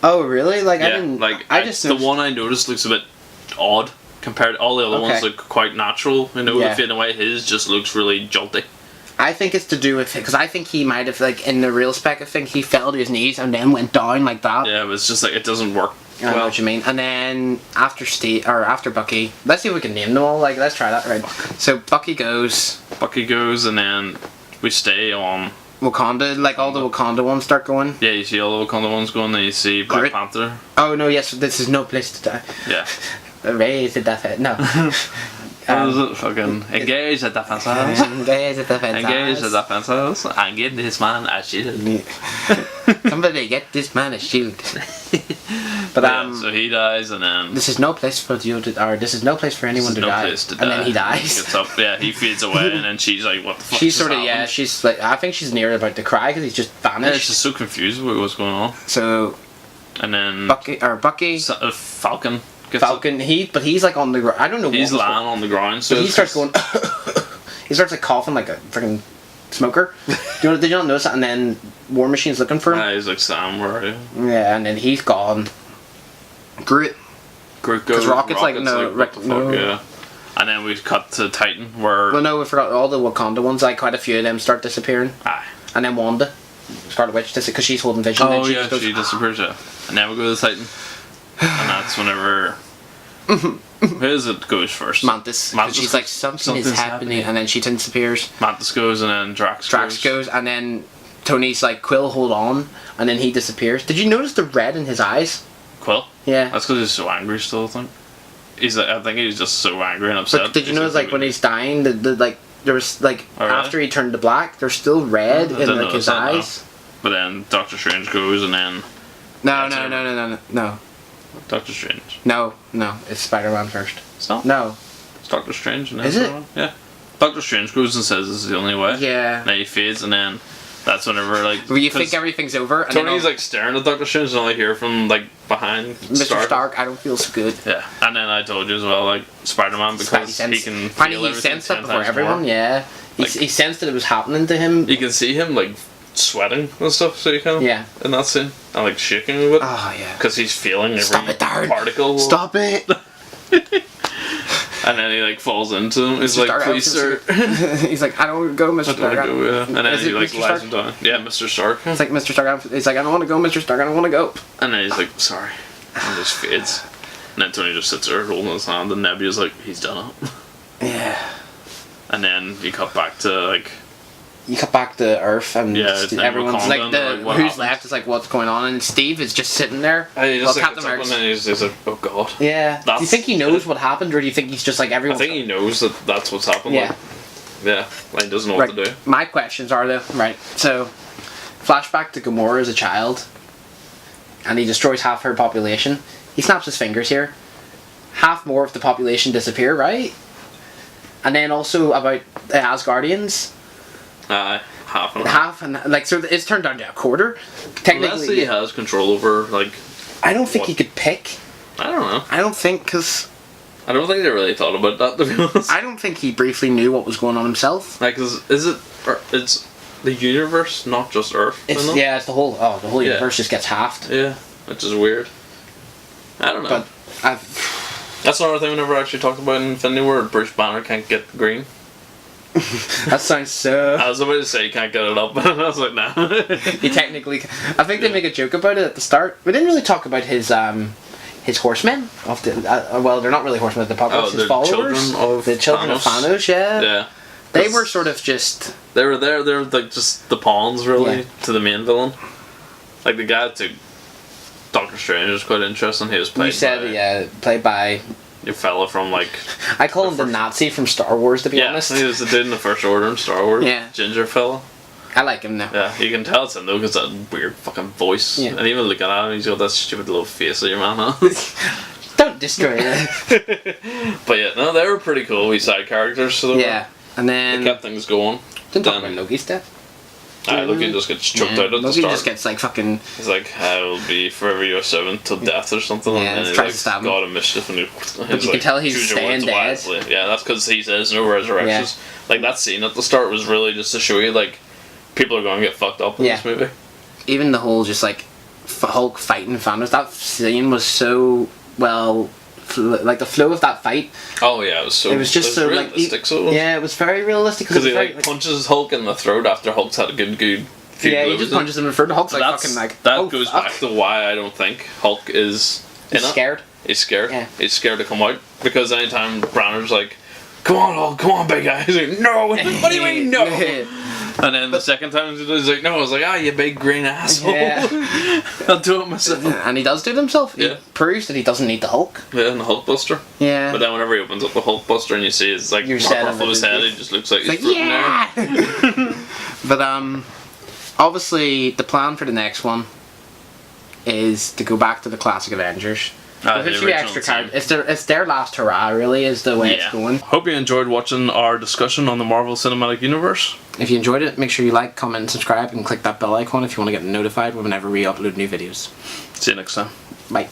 Oh, really? Like, yeah, the one I noticed looks a bit odd. Compared to all the other ones look quite natural, you know, in a way his just looks really jolty. I think it's to do with it, because I think he might have, like, in the real spec, I think he fell to his knees and then went down like that. Yeah, it was just like, it doesn't work. I know what you mean. And then after Bucky, let's see if we can name them all, like, let's try that, right? So Bucky goes, and then we stay on Wakanda, like all the Wakanda ones start going. Yeah, you see all the Wakanda ones going, then you see Black Panther. Oh no, yes, this is no place to die. Yeah. Ray is the death head. No. What is it? Fucking engage at defenses. Engage at defenses. Engage at defenses. And give this man a shield. Somebody get this man a shield. But Yeah, so he dies, and then this is no place for you to, or this is no place for anyone to die. And then he dies. He gets up, yeah, he fades away, and then she's like, "What the fuck?" She's sort of she's like, I think she's near about to cry because he's just vanished. Yeah, she's so confused with what's going on. So, and then Bucky, Falcon. Falcon, he's like on the ground. I don't know. He's lying on the ground, so but he starts going. He starts like coughing like a freaking smoker. Did you not notice that? And then War Machine's looking for him. Yeah, he's like Sam, right? Yeah, and then he's gone. Groot goes. Because Rocket's like, no, what the fuck, no. yeah. And then we cut to Titan, where... Well, no, we forgot all the Wakanda ones. Like, quite a few of them start disappearing. Aye. And then Wanda, Scarlet Witch, because she's holding Vision. Oh, and she yeah, just goes, she disappears, yeah. And then we go to Titan. And that's whenever... Who is it goes first? Mantis. She's like, something is happening. And then she disappears. Mantis goes, and then Drax goes. And then Tony's like, Quill, hold on. And then he disappears. Did you notice the red in his eyes? Quill? Yeah. That's because he's so angry still, I think. I think he's just so angry and upset. But did you notice, like, when he's dying, like, there was, like, after he turned to black, there's still red in, like, his eyes? No. But then Doctor Strange goes, and then... No. Doctor Strange. No, it's Spider-Man first. It's not? No. It's Doctor Strange. And then is it? Yeah. Doctor Strange goes and says this is the only way. Yeah. And then he fades, and then that's whenever, like... Well, you think everything's over, and Tony's, like, staring at Doctor Strange, and all I hear from, like, behind Mr. Stark, I don't feel so good. Yeah. And then I told you as well, like, Spider-Man, because he can feel he sensed that before everyone. Yeah. Like, he sensed that it was happening to him. You can see him, like, sweating and stuff, so you can. Yeah. In that scene. And, like, shaking a bit. Oh, yeah. Because he's feeling every particle. Stop it! And then he, like, falls into him. He's like, please, sir. He's like, I don't want to go, Mr. Stark. Yeah. And then he, like, lies him down. Yeah, Mr. Stark. It's like, Mr. Stark. He's like, I don't want to go, Mr. Stark. I don't want to go. And then he's like, sorry. And just fades. And then Tony just sits there holding his hand, and Nebula's like, he's done it. Yeah. And then you cut back to, like... You cut back to Earth, and everyone's like, who's happened? left is like, what's going on? And Steve is just sitting there. He just Captain America. And he's like, oh god. Yeah. Do you think he knows what happened, or do you think he's just like everyone? I think he knows that that's what's happened. Yeah. Yeah. Like, he doesn't know what to do. My questions are though, right, so, flashback to Gamora as a child, and he destroys half her population. He snaps his fingers here. Half more of the population disappear, right? And then also about the Asgardians. Half and like, so it's turned down to a quarter. Technically, unless he has control over, like... I don't think he could pick. I don't know. I don't think, because... I don't think they really thought about that, to be honest. I don't think he briefly knew what was going on himself. Like, it's the universe, not just Earth? It's the whole universe just gets halved. Yeah, which is weird. I don't know. But that's another thing we never actually talked about in Infinity War. Bruce Banner can't get green. That sounds so... I was about to say you can't get it up, but I was like, nah. He technically... I think they make a joke about it at the start. We didn't really talk about his horsemen. Of the, well, they're not really horsemen of the apocalypse. His followers. The children of Thanos, yeah. Yeah. They were sort of just... They were like just the pawns, really, to the main villain. Like, the guy to Doctor Strange was quite interesting. He was played by... Your fella from, like... I call him the Nazi from Star Wars, to be honest. Yeah, he was the dude in the First Order in Star Wars. Yeah. Ginger fella. I like him now. Yeah, you can tell it's him, though, because that weird fucking voice. Yeah. And even looking at him, he's got that stupid little face that your man has. Don't destroy it. But yeah, no, they were pretty cool, wee side characters. So and then... They kept things going. Didn't talk about Loki's death. Loki just gets choked out at the start. Loki just gets like fucking... He's like, I will be forever your servant till death or something. Yeah, and then tries to stab him. God of mischief. And but you can tell he's staying dead. Yeah, that's because he says no resurrections. Yeah. Like, that scene at the start was really just to show you, like, people are going to get fucked up in this movie. Even the whole just, like, Hulk fighting Thanos, that scene was so, well... Like the flow of that fight. Oh yeah, it was just so realistic. It was very realistic because he like punches Hulk in the throat after Hulk's had a good few he just punches him in the throat. Hulk's like fucking like. That goes back to why I don't think Hulk is. He's scared. He's scared. Yeah. He's scared to come out because anytime Branner's like, "Come on, Hulk, come on, big guy," he's like, "No, what do you mean no?" And then the second time he's like, no, I was like, you big green asshole. Yeah. I'll do it myself. And he does do it himself. Yeah. He proves that he doesn't need the Hulk. Yeah, and the Hulk Buster. Yeah. But then whenever he opens up the Hulk Buster and you see his like You're mark off of his head, he just looks like he's floating there. But obviously the plan for the next one is to go back to the classic Avengers. The It's the extra card. It's their last hurrah, really, is the way it's going. Hope you enjoyed watching our discussion on the Marvel Cinematic Universe. If you enjoyed it, make sure you like, comment, and subscribe, and click that bell icon if you want to get notified whenever we upload new videos. See you next time. Bye.